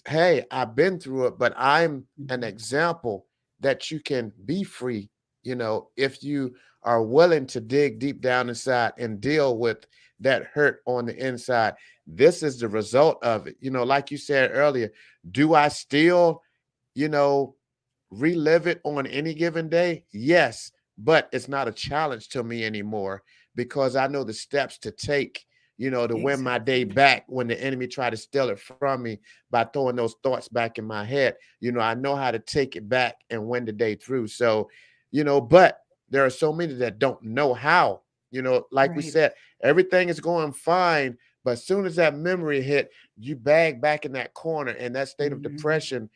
hey, I've been through it, but I'm an example that you can be free, if you are willing to dig deep down inside and deal with that hurt on the inside. This is the result of it. Like you said earlier, do I still, you know, relive it on any given day? Yes, but it's not a challenge to me anymore because I know the steps to take, to win my day Exactly. back when the enemy try to steal it from me by throwing those thoughts back in my head. I know how to take it back and win the day through. So, but there are so many that don't know how. Like we Right. said, everything is going fine, but as soon as that memory hit, you bag back in that corner, and that state of Mhm. depression,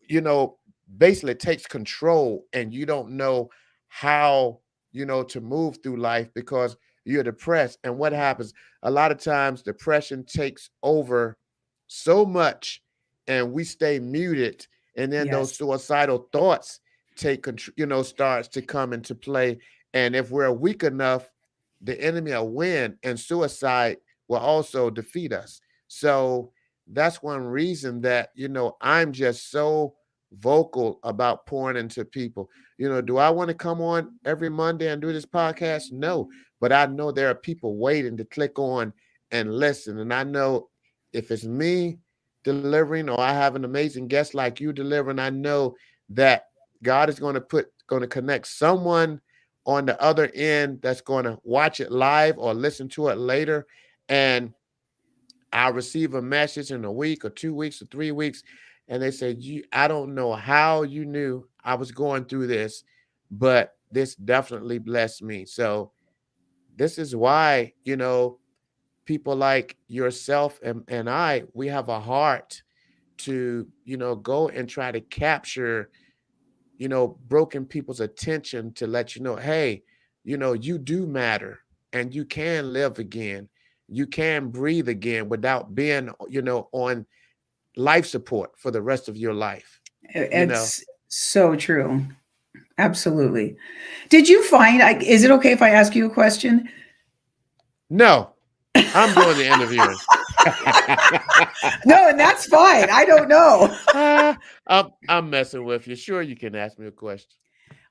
you know, basically takes control, and you don't know how, to move through life because you're depressed. And what happens? A lot of times depression takes over so much and we stay muted. And then those Yes. suicidal thoughts take control, starts to come into play. And if we're weak enough, the enemy will win and suicide will also defeat us. So that's one reason that, I'm just so vocal about pouring into people. Do I want to come on every Monday and do this podcast? No, but I know there are people waiting to click on and listen. And I know if it's me delivering or I have an amazing guest like you delivering, I know that God is going to connect someone on the other end that's going to watch it live or listen to it later. And I'll receive a message in a week or 2 weeks or 3 weeks, and they say, I don't know how you knew I was going through this, but this definitely blessed me. So this is why, people like yourself and I, we have a heart to, go and try to capture, broken people's attention to let you know, hey, you do matter and you can live again. You can breathe again without being, on life support for the rest of your life. You know, It's so true. Absolutely. Did you find, is it okay if I ask you a question? no, I'm doing the interviewing. No, and that's fine. I don't know. I'm messing with you. Sure, you can ask me a question.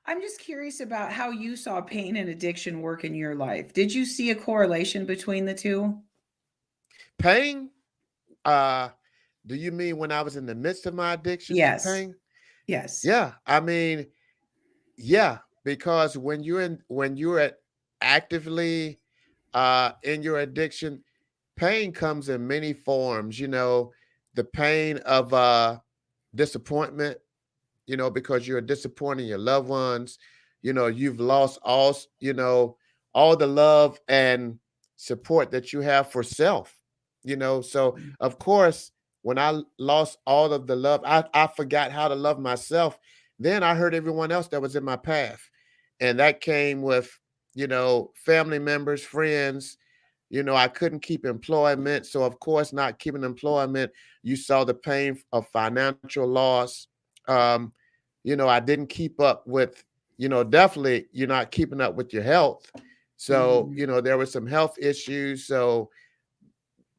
I'm just curious about how you saw pain and addiction work in your life. Did you see a correlation between the two? Pain? Uh, do you mean when I was in the midst of my addiction? Yes. Pain? Yes. Yeah, I mean, yeah, because when you're actively in your addiction, pain comes in many forms. The pain of disappointment, because you're disappointing your loved ones. you've lost all the love and support that you have for self. So Mm. of course, when I lost all of the love, I forgot how to love myself. Then I hurt everyone else that was in my path. And that came with, family members, friends. I couldn't keep employment. So, of course, not keeping employment, you saw the pain of financial loss. Um, I didn't keep up with, definitely you're not keeping up with your health. So, Mhm. there were some health issues. So,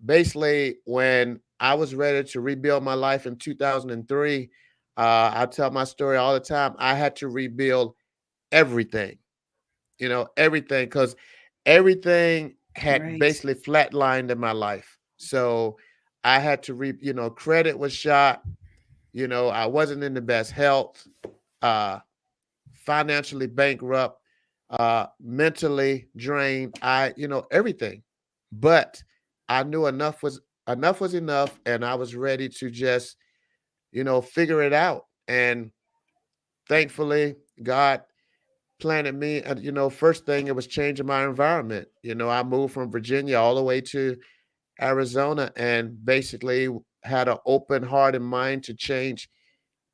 basically, when I was ready to rebuild my life in 2003, I tell my story all the time. I had to rebuild everything, everything, because everything had Right. basically flatlined in my life. So I had to credit was shot. I wasn't in the best health, uh, financially bankrupt, mentally drained. Everything. But I knew enough was enough, and I was ready to just, figure it out. And thankfully, God planted me. And first thing, it was changing my environment. I moved from Virginia all the way to Arizona, and basically had an open heart and mind to change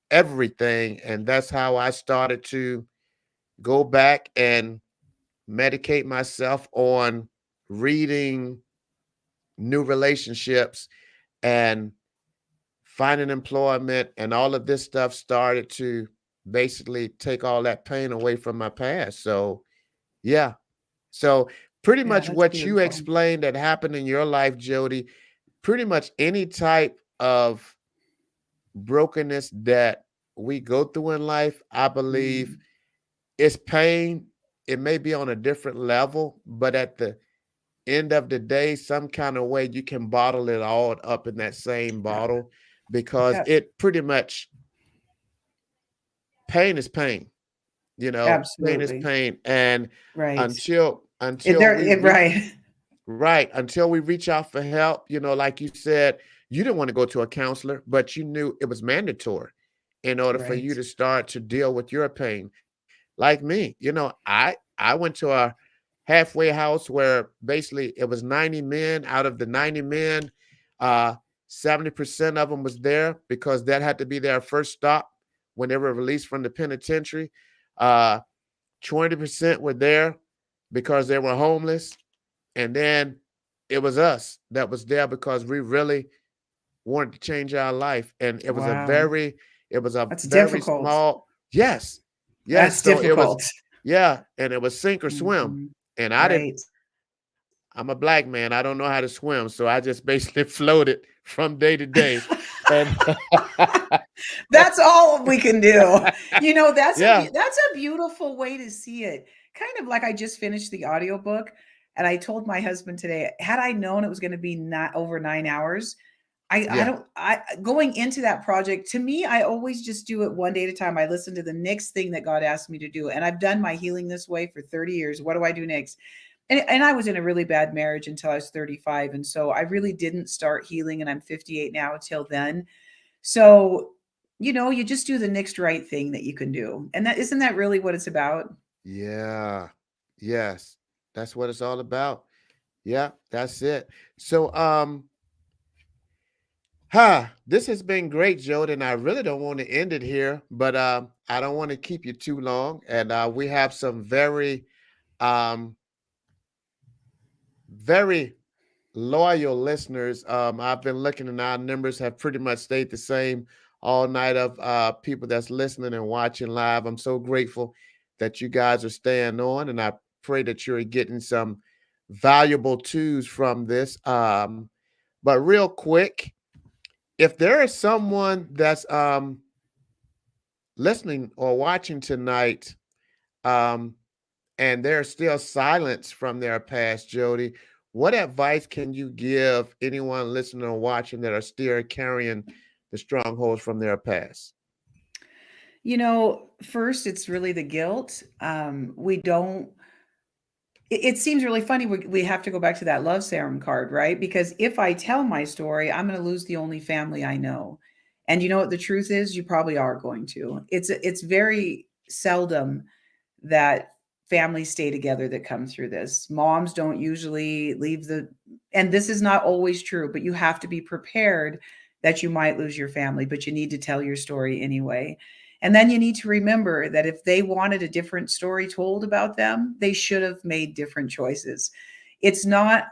everything. And that's how I started to go back and medicate myself on reading, new relationships, and finding employment, and all of this stuff started to basically take all that pain away from my past. So yeah. So pretty Yeah, much that's what you beautiful. explained that happened in your life, Jody, pretty much any type of brokenness that we go through in life, I believe Mm. it's pain. It may be on a different level, but at the end of the day, some kind of way you can bottle it all up in that same Yeah. bottle, because Yeah. it pretty much, pain is pain. Pain is Absolutely. pain. And Right. until we reach Right. right, until we reach out for help, like you said, you didn't want to go to a counselor, but you knew it was mandatory in order for you Right. to start to deal with your pain. Like me, I went to a halfway house where basically it was 90 men. Out of the 90 men, uh 70% of them was there because that had to be their first stop when they were released from the penitentiary. Uh 20% were there because they were homeless, and then it was us that was there because we really wanted to change our life. And Wow. it was a That's very difficult. small, yes, yes. That's So it was, difficult. yeah, and it was sink or swim. Mhm. And Right. I'm a black man. I don't know how to swim. So I just basically floated from day to day. And That's all we can do. yeah, That's a beautiful way to see it. Kind of like I just finished the audiobook and I told my husband today, had I known it was going to be not over 9 hours, I yeah, don't I going into that project, to me, I always just do it one day at a time. I listen to the next thing that God asked me to do. And I've done my healing this way for 30 years. What do I do next? And I was in a really bad marriage until I was 35. And so I really didn't start healing, and I'm 58 now till then. So, you just do the next right thing that you can do. And that isn't that really what it's about? yeah, yes. That's what it's all about. Yeah, that's it. So, this has been great, Jody, and I really don't want to end it here, but I don't want to keep you too long. And we have some um, very loyal listeners. I've been looking, and our numbers have pretty much stayed the same all night of people that's listening and watching live. I'm so grateful that you guys are staying on, and I pray that you're getting some valuable tools from this. But real quick, if there is someone that's listening or watching tonight, um, and there's still silence from their past, Jody, what advice can you give anyone listening or watching that are still carrying the strongholds from their past? First, it's really the guilt. We don't it seems really funny we have to go back to that love serum card, right? Because if I tell my story, I'm going to lose the only family I know. And you know what the truth is? You probably are going to. It's very seldom that families stay together that come through this. Moms don't usually leave and this is not always true, but you have to be prepared that you might lose your family, but you need to tell your story anyway. And then you need to remember that if they wanted a different story told about them, they should have made different choices. It's not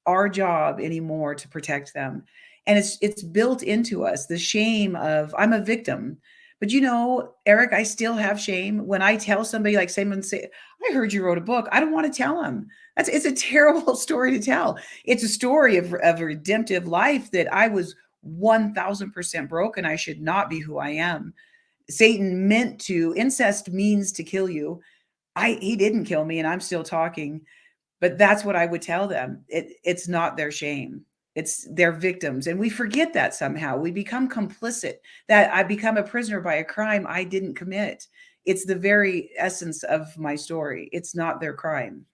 our job anymore to protect them. And it's built into us, the shame of I'm a victim. But Eric, I still have shame when I tell somebody, like someone say, I heard you wrote a book. I don't want to tell them. It's a terrible story to tell. It's a story of a redemptive life that I was 1000% broken. I should not be who I am. Satan meant to, incest means to kill you. He didn't kill me and I'm still talking, but that's what I would tell them. It's not their shame. It's their victims. And we forget that somehow. We become complicit, that I become a prisoner by a crime I didn't commit. It's the very essence of my story. It's not their crime.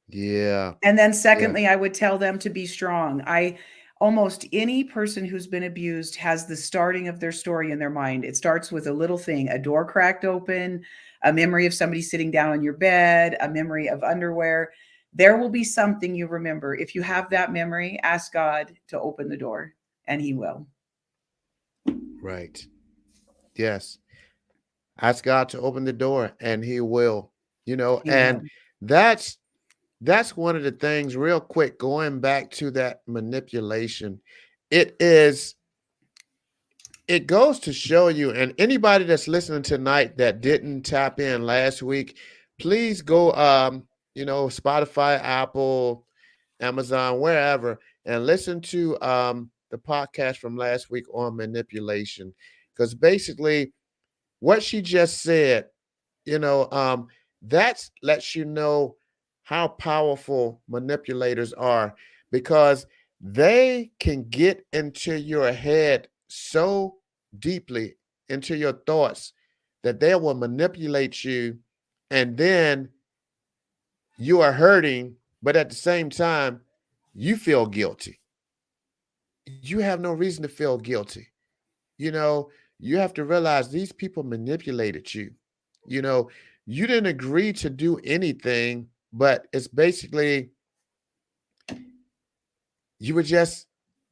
Yeah. And then Yeah. secondly, I would tell them to be strong. I Almost any person who's been abused has the starting of their story in their mind. It starts with a little thing, a door cracked open, a memory of somebody sitting down on your bed, a memory of underwear. There will be something you remember. If you have that memory, ask God to open the door, and He will. Right. Yes. Ask God to open the door and he will, He and will. that's that's one of the things real quick going back to that manipulation. It is it goes to show you, and anybody that's listening tonight that didn't tap in last week, please go Spotify, Apple, Amazon, wherever, and listen to the podcast from last week on manipulation. Because basically what she just said, you know, um, that lets you know how powerful manipulators are because they can get into your head so deeply, into your thoughts, that they will manipulate you, and then you are hurting, but at the same time, you feel guilty. You have no reason to feel guilty. You know, you have to realize these people manipulated you. You know, you didn't agree to do anything, but it's basically you were just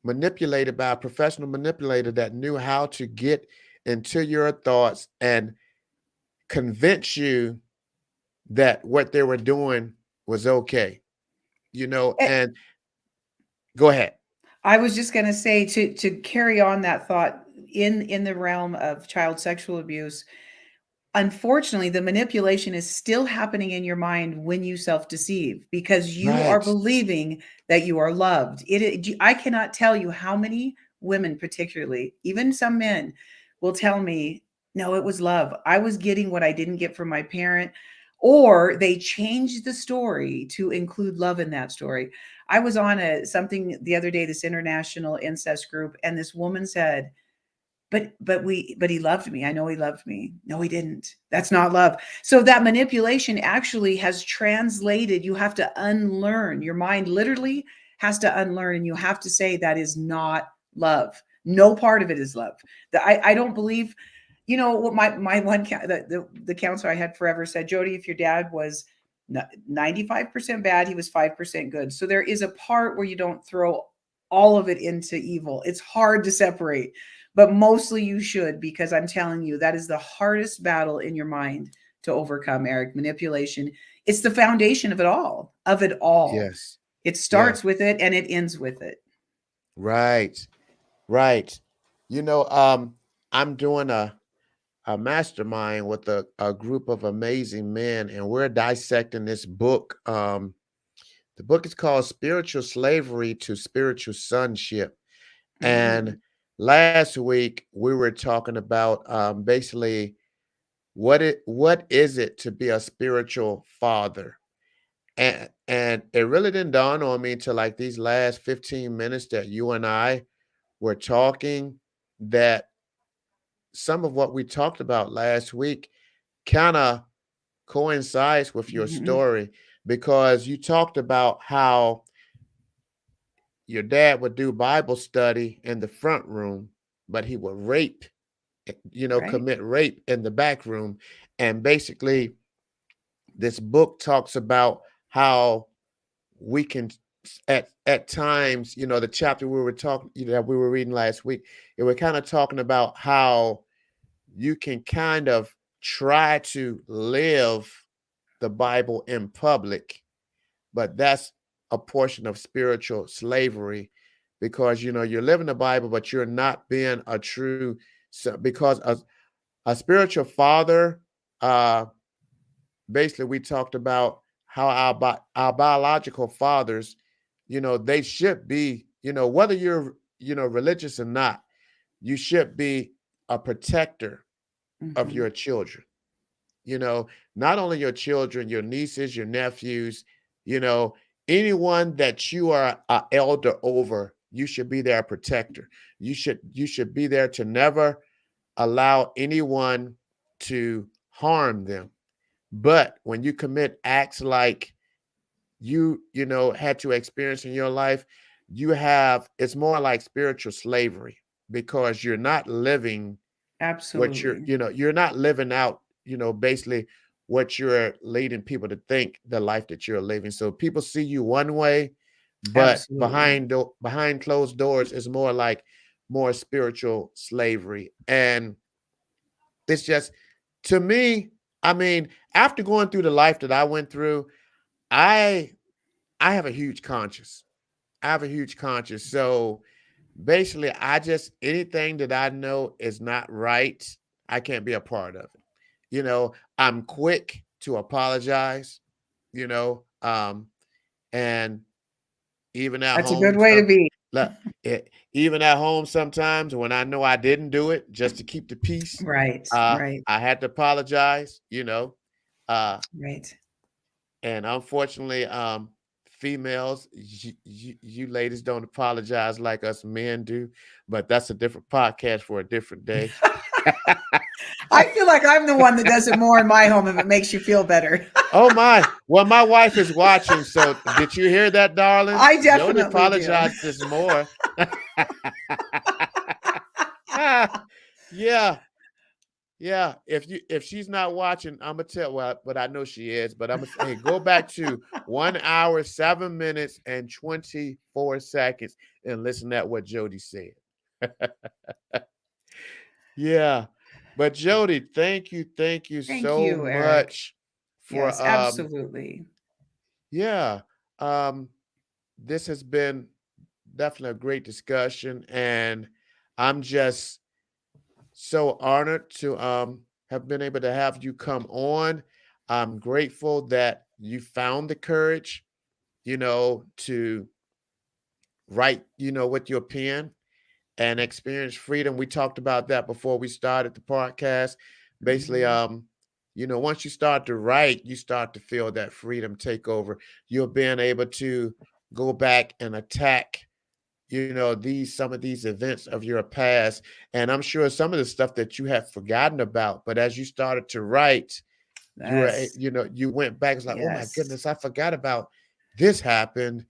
manipulated by a professional manipulator that knew how to get into your thoughts and convince you that what they were doing was okay. Eh, And go ahead. I was just going to say, to carry on that thought, in the realm of child sexual abuse, unfortunately, the manipulation is still happening in your mind when you self-deceive because you are Right. believing that you are loved. I cannot tell you how many women, particularly, even some men, will tell me, no, it was love. I was getting what I didn't get from my parent, or they changed the story to include love in that story. I was on something the other day, this international incest group, and this woman said, but he loved me. I know he loved me. No, he didn't. That's not love. So that manipulation actually has translated. You have to unlearn. Your mind literally has to unlearn, and you have to say that is not love. No part of it is love. I don't believe. What my one the counselor I had forever said, Jodie, if your dad was 95% bad, he was 5% good. So there is a part where you don't throw all of it into evil. It's hard to separate, but mostly you should, because I'm telling you, that is the hardest battle in your mind to overcome, Eric. Manipulation. It's the foundation of it all, of it all. Yes. It Yes. starts with it and it ends with it. Right. Right. You know, I'm doing a mastermind with a group of amazing men, and we're dissecting this book. The book is called Spiritual Slavery to Spiritual Sonship. And Mm, last week we were talking about basically what is it to be a spiritual father. And it really didn't dawn on me until like these last 15 minutes that you and I were talking that some of what we talked about last week kind of coincides with your mhm. story because you talked about how your dad would do Bible study in the front room, but he would rape, Right? commit rape in the back room. And basically, this book talks about how we can at times, the chapter we were talking, that we were reading last week, it was kind of talking about how you can kind of try to live the Bible in public, but that's a portion of spiritual slavery, because you're living the Bible, but you're not being a true, so because a spiritual father, uh basically we talked about how our biological fathers, they should be, whether you're, religious or not, you should be a protector of Hmm. your children. you know, Not only your children, your nieces, your nephews, you know, anyone that you are an elder over, you should be their protector. You should be there to never allow anyone to harm them. But when you commit acts like had to experience in your life, it's more like spiritual slavery, because you're not living what Absolutely. you're not living out, basically what you're leading people to think the life that you're living. So people see you one way, but Absolutely. behind closed doors is more like more spiritual slavery. And it's just, to me, I mean, after going through the life that I went through, I I have a huge conscience. I have a huge conscience. So basically, I just, anything that I know is not right, I can't be a part of it. I'm quick to apologize, you know, um, and even at That's a good home, way to be. even at home, sometimes when I know I didn't do it, just to keep the peace, Right. Right. I had to apologize, uh, Right. and unfortunately, females, you ladies don't apologize like us men do, but that's a different podcast for a different day. I feel like I'm the one that does it more in my home if it makes you feel better. Oh my! Well, my wife is watching, so did you hear that, darling? I Jody definitely do. apologizes more. Ah, yeah, yeah. If she's not watching, I'm gonna tell. Well, but I know she is. But I'm gonna say, hey, go back to 1 hour, 7 minutes, and 24 seconds, and listen at what Jody said. Yeah, but Jody, thank you Thank so you, Eric. much for Yes, absolutely. yeah. Um, this has been definitely a great discussion, and I'm just so honored to have been able to have you come on. I'm grateful that you found the courage, to write, with your pen and experience freedom. We talked about that before we started the podcast. Basically, Hmm. once you start to write, you start to feel that freedom take over. You're being able to go back and attack, these some of these events of your past. And I'm sure some of the stuff that you have forgotten about, but as you started to write, Yes. you went back. It's like, oh my Yes. goodness, I forgot about this happened.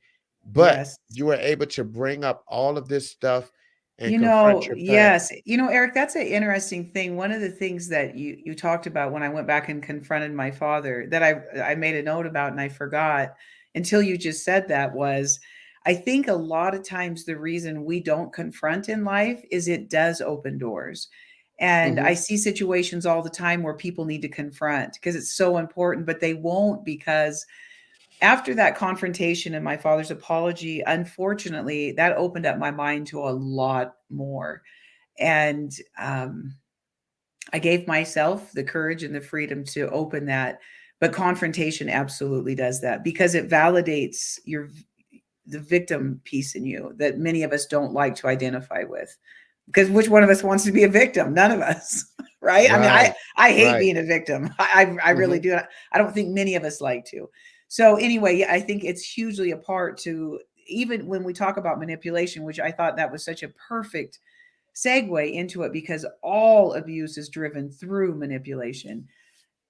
But Yes. you were able to bring up all of this stuff and confront your past. Yes. Eric, that's an interesting thing. One of the things that you talked about when I went back and confronted my father that I made a note about and I forgot until you just said that was I think a lot of times the reason we don't confront in life is it does open doors. And Hmm. I see situations all the time where people need to confront because it's so important, but they won't because after that confrontation and my father's apology, unfortunately, that opened up my mind to a lot more. And I gave myself the courage and the freedom to open that. But confrontation absolutely does that because it validates the victim piece in you that many of us don't like to identify with. Because which one of us wants to be a victim? None of us, right? I mean, Right, I hate right. being a victim. I really Hmm. do. I don't think many of us like to. So anyway, yeah, I think it's hugely a part to even when we talk about manipulation, which I thought that was such a perfect segue into it because all abuse is driven through manipulation.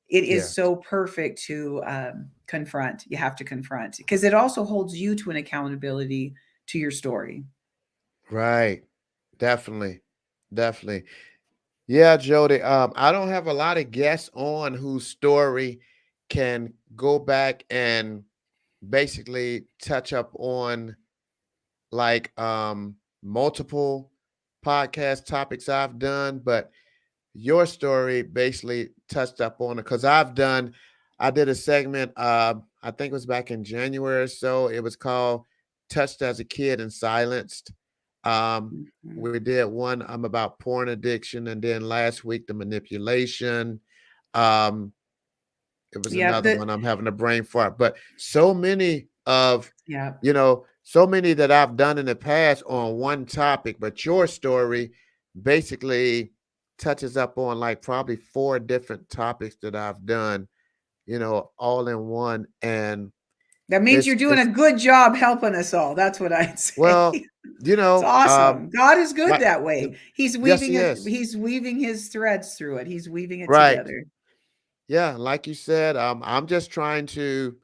It is Yes, so perfect to confront. You have to confront because it also holds you to an accountability to your story. right. Definitely, definitely. Yeah, Jody. I don't have a lot of guests on whose story can go back and basically touch up on like multiple podcast topics I've done, but your story basically touched up on it because I did a segment, I think it was back in January or so. It was called Touched as a Kid and Silenced. Um, Mhm. we did one about porn addiction, and then last week the manipulation. Um, it was Yeah, another one. I'm having a brain fart, but so many of, yeah. so many that I've done in the past on one topic, but your story basically touches up on like probably four different topics that I've done, all in one. And That means you're doing a it's good job helping us all. That's what I'd well, say. you It's know, awesome. God is good like that way. He's yes, weaving he it. is. He's weaving his threads through it. He's weaving it Right. together. Yeah, like you said, I'm just trying to,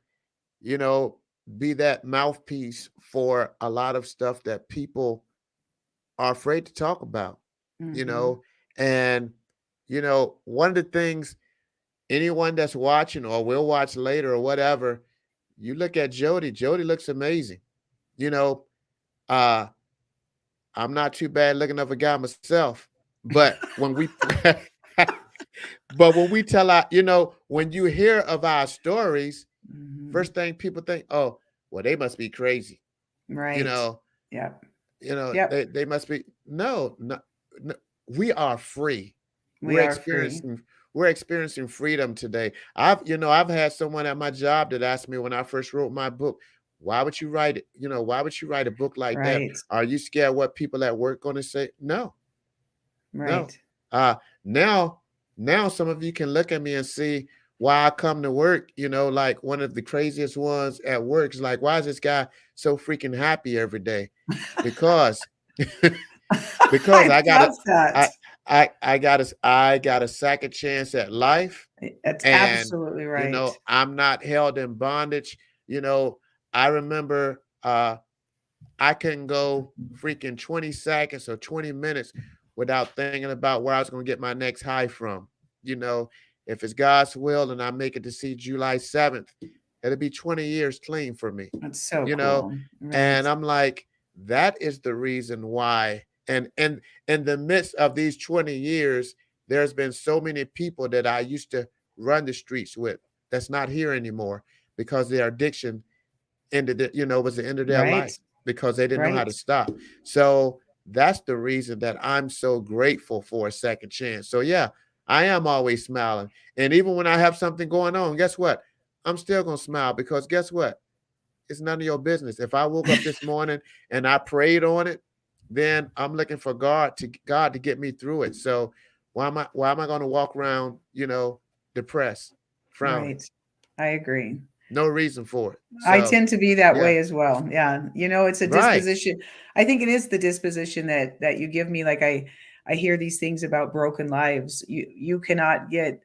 you know, be that mouthpiece for a lot of stuff that people are afraid to talk about, you Hmm. know, and one of the things anyone that's watching or will watch later or whatever, you look at Jody. Jody looks amazing. You know, uh, I'm not too bad looking of a guy myself, but when we, but when we tell our, when you hear of our stories, Hmm. first thing people think, oh, well, they must be crazy. You Right. know, Yep. they Yep. they must be no, no, no, we are free. We We're are free. experiencing we're experiencing freedom today. I've had someone at my job that asked me when I first wrote my book, why would you write it? Why would you write a book like that? Right. Are you scared what people at work going to say? No, no. Right. Uh now now some of you can look at me and see why I come to work, like one of the craziest ones at work is like, why is this guy so freaking happy every day? Because because I love that. I I got a second chance at life, That's and absolutely right. I'm not held in bondage. You know, I remember I couldn't go freaking 20 seconds or 20 minutes without thinking about where I was going to get my next high from. You know, if it's God's will and I make it to see July 7th, it'll be 20 years clean for me, That's so you know? cool. Right. And I'm like, that is the reason why. And in the midst of these 20 years, there's been so many people that I used to run the streets with that's not here anymore because their addiction ended it, was the end of their Right. life because they didn't know how Right. to stop. So that's the reason that I'm so grateful for a second chance. So yeah, I am always smiling. And even when I have something going on, guess what? I'm still gonna smile because guess what? It's none of your business. If I woke up this morning and I prayed on it, then I'm looking for God to get me through it. So why am I gonna walk around, depressed, frowning? Right. I agree. No reason for it. I So tend to be that yeah, way as well. Yeah. It's a right. disposition. I think it is the disposition that you give me. Like I hear these things about broken lives. You cannot get,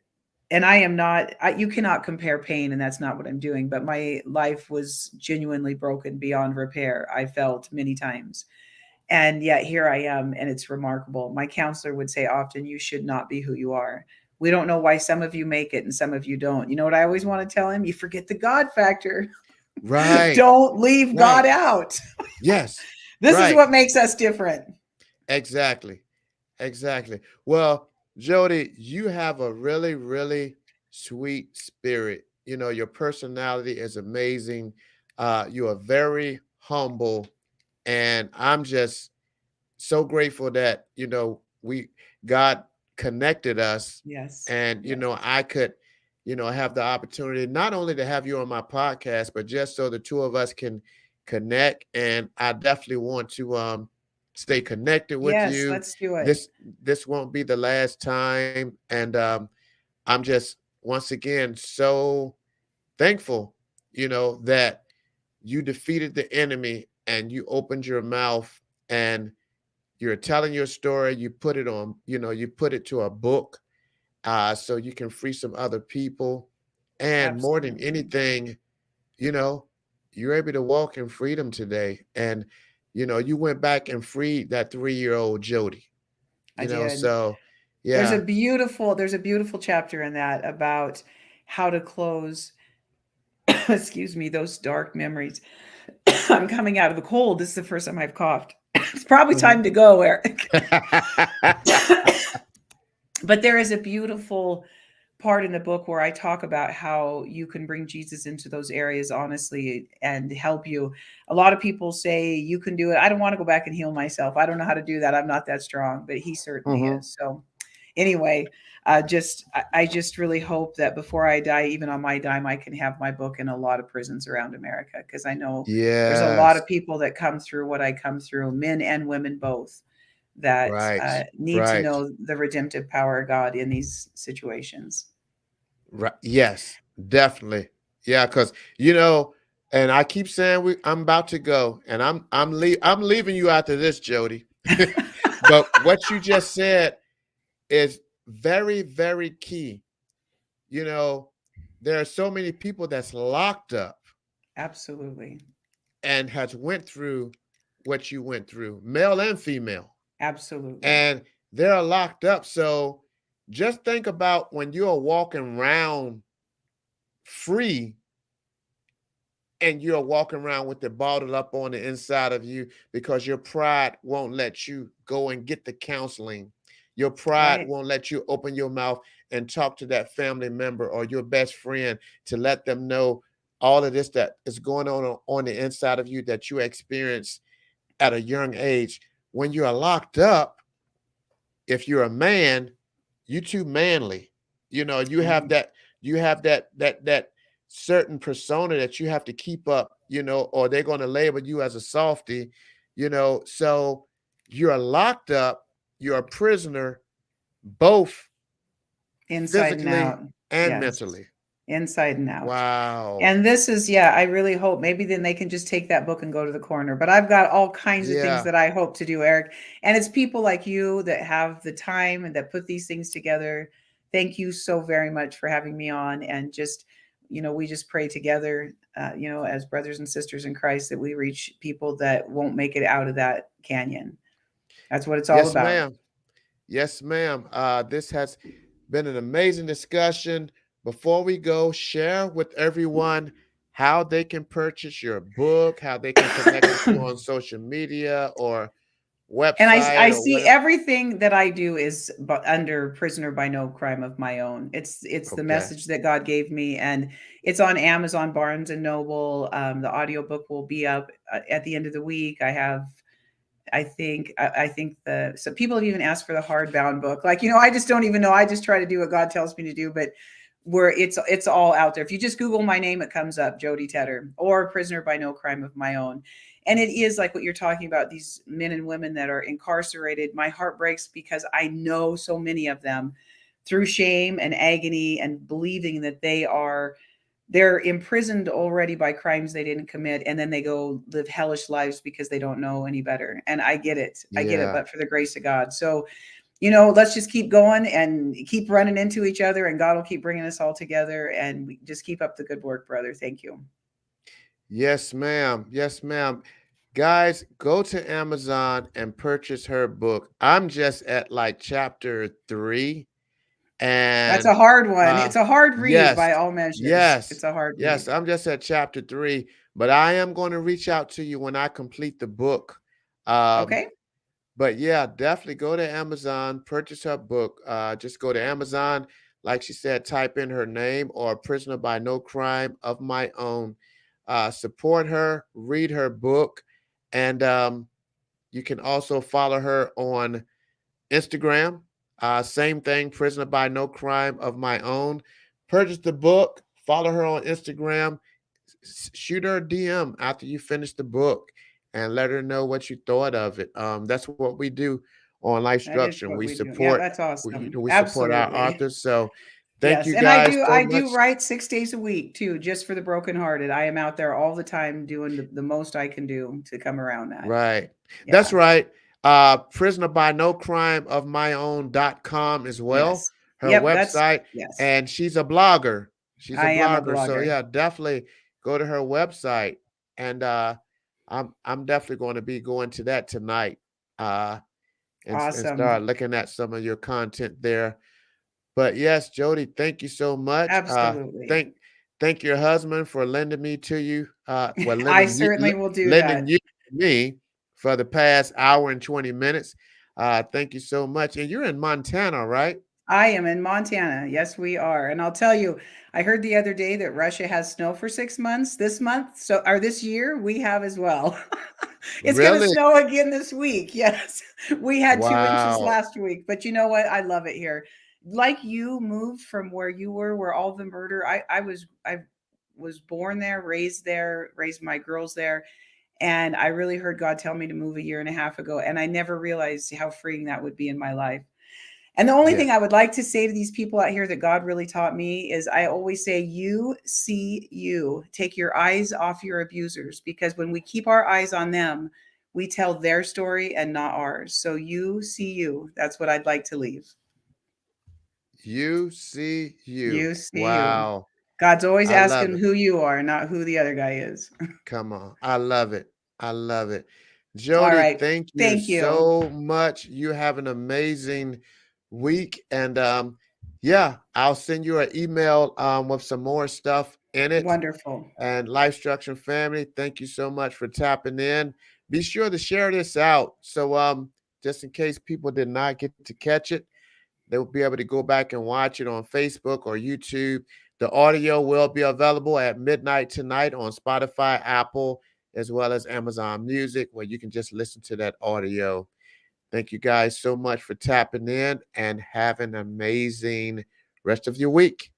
and I am not, you cannot compare pain, and that's not what I'm doing. But my life was genuinely broken beyond repair. I felt many times. And yet here I am, and it's remarkable. My counselor would say often, you should not be who you are. We don't know why some of you make it and some of you don't. You know what I always want to tell him? You forget the God factor. Right. Don't leave God Right. out. Yes. This is Right. what makes us different. Exactly. Exactly. Well, Jody, you have a really, really sweet spirit. Your personality is amazing. You are very humble. And I'm just so grateful that, we God connected us Yes. and, Yes. I could, have the opportunity not only to have you on my podcast, but just so the two of us can connect. And I definitely want to stay connected with Yes. you. Let's do it. This this won't be the last time. And I'm just once again so thankful, that you defeated the enemy and you opened your mouth and you're telling your story. You put it on, you put it to a book so you can free some other people. And more than Absolutely. anything, you know, you're able to walk in freedom today. And, you went back and freed that 3-year-old Jody, I did. so Yeah. There's a beautiful chapter in that about how to close, excuse me, those dark memories. I'm coming out of the cold. This is the first time I've coughed. It's probably Mhm. time to go, Eric. But there is a beautiful part in the book where I talk about how you can bring Jesus into those areas honestly and help you. A lot of people say you can do it. I don't want to go back and heal myself. I don't know how to do that. I'm not that strong, but he certainly Mhm. is. So anyway, I just really hope that before I die, even on my dime, I can have my book in a lot of prisons around America, because I know there's a lot Yes. of people that come through what I come through, men and women both, that Right. need to Right. know the redemptive power of God in these situations. Right. Yes, definitely. Yeah, because you know, and I keep saying I'm about to go, and I'm leaving you after this, Jody. But what you just said is very, very key. You know, there are so many people that's locked up Absolutely. and has went through what you went through, male and female, Absolutely. and they're locked up. So just think about when you're walking around free and you're walking around with it bottled up on the inside of you because your pride won't let you go and get the counseling. Your pride Right. won't let you open your mouth and talk to that family member or your best friend to let them know all of this that is going on the inside of you that you experience at a young age. When you are locked up, if you're a man, you too manly. You know, Right. you have that certain persona that you have to keep up, you know, or they're going to label you as a softy, you know. So you're locked up, you're a prisoner, both Inside and physically out. and Yes. mentally. Inside and out. Wow. And this is, yeah, I really hope maybe then they can just take that book and go to the corner. But I've got all kinds of things Yeah. that I hope to do, Eric. And it's people like you that have the time and that put these things together. Thank you so very much for having me on. And just, we just pray together, as brothers and sisters in Christ, that we reach people that won't make it out of that canyon. That's what it's all Yes, about. ma'am. Yes, ma'am. This has been an amazing discussion. Before we go, share with everyone how they can purchase your book, how they can connect with you on social media or And I website or see whatever. everything that I do is under prisoner by no crime of my own. It's the Okay. message that God gave me, and it's on Amazon, Barnes and Noble. The audiobook will be up at the end of the week. I think so people have even asked for the hardbound book. Like, I just don't even know. I just try to do what God tells me to do, but where it's all out there. If you just Google my name, it comes up, Jodie Tedder, or Prisoner by No Crime of My Own. And it is like what you're talking about, these men and women that are incarcerated. My heart breaks because I know so many of them through shame and agony and believing that they're imprisoned already by crimes they didn't commit, and then they go live hellish lives because they don't know any better. And I get it, Yeah. but for the grace of God. So, let's just keep going and keep running into each other, and God will keep bringing us all together, and we just keep up the good work, brother. Thank you. Yes, ma'am. Yes, ma'am. Guys, go to Amazon and purchase her book. I'm just at like chapter 3. That's a And hard one. uh It's a hard read yes, by all measures. yes, It's a hard yes, read. I'm just at chapter 3, but I am going to reach out to you when I complete the book. Um, Okay. but yeah, definitely go to Amazon, purchase her book. Just go to Amazon, like she said, type in her name or Prisoner by No Crime of My Own. Support her, read her book, and you can also follow her on Instagram, same thing, Prisoner by No Crime of My Own. Purchase the book, follow her on Instagram, shoot her a DM after you finish the book and let her know what you thought of it. That's what we do on Life That is Structure. what we do. Yeah, that's You awesome. know, we support our Absolutely. authors. So thank Yes, you and I guys do so I do much. write 6 days a week too, just for the brokenhearted. I am out there all the time doing the most I can do to come around that. Right. That's Yeah. right. Prisoner by no crime of my own.com as well, Yes. her Yep, that's website. yes. And she's a blogger. She's a I am a blogger. So blogger. yeah, definitely go to her website. And I'm definitely going to be going to that tonight. Uh and start Awesome. looking at some of your content there. But yes, Jody, thank you so much. Absolutely. Thank your husband for lending me to you. Well, I certainly will do lending that. you to me for the past hour and 20 minutes. Thank you so much. And you're in Montana, right? I am in Montana. Yes, we are. And I'll tell you, I heard the other day that Russia has snow for 6 months this month. So, or this year, we have as well. It's going to Really? snow again this week. Yes. We had 2 inches Wow. last week. But you know what? I love it here. Like you moved from where you were, where all the murder, I was born there, raised my girls there. And I really heard God tell me to move a year and a half ago. And I never realized how freeing that would be in my life. And the only Yeah. thing I would like to say to these people out here that God really taught me is I always say, you see you. Take your eyes off your abusers, because when we keep our eyes on them, we tell their story and not ours. So you see you. That's what I'd like to leave. You see you. You see you. Wow. God's always I love asking it. who you are, not who the other guy is. Come on. I love it. I love it. All Jody, right. thank you Thank you. so much. You have an amazing week. And yeah, I'll send you an email with some more stuff in it. Wonderful. And Life Structure family, thank you so much for tapping in. Be sure to share this out. So just in case people did not get to catch it, they will be able to go back and watch it on Facebook or YouTube. The audio will be available at midnight tonight on Spotify, Apple, as well as Amazon Music, where you can just listen to that audio. Thank you guys so much for tapping in, and have an amazing rest of your week.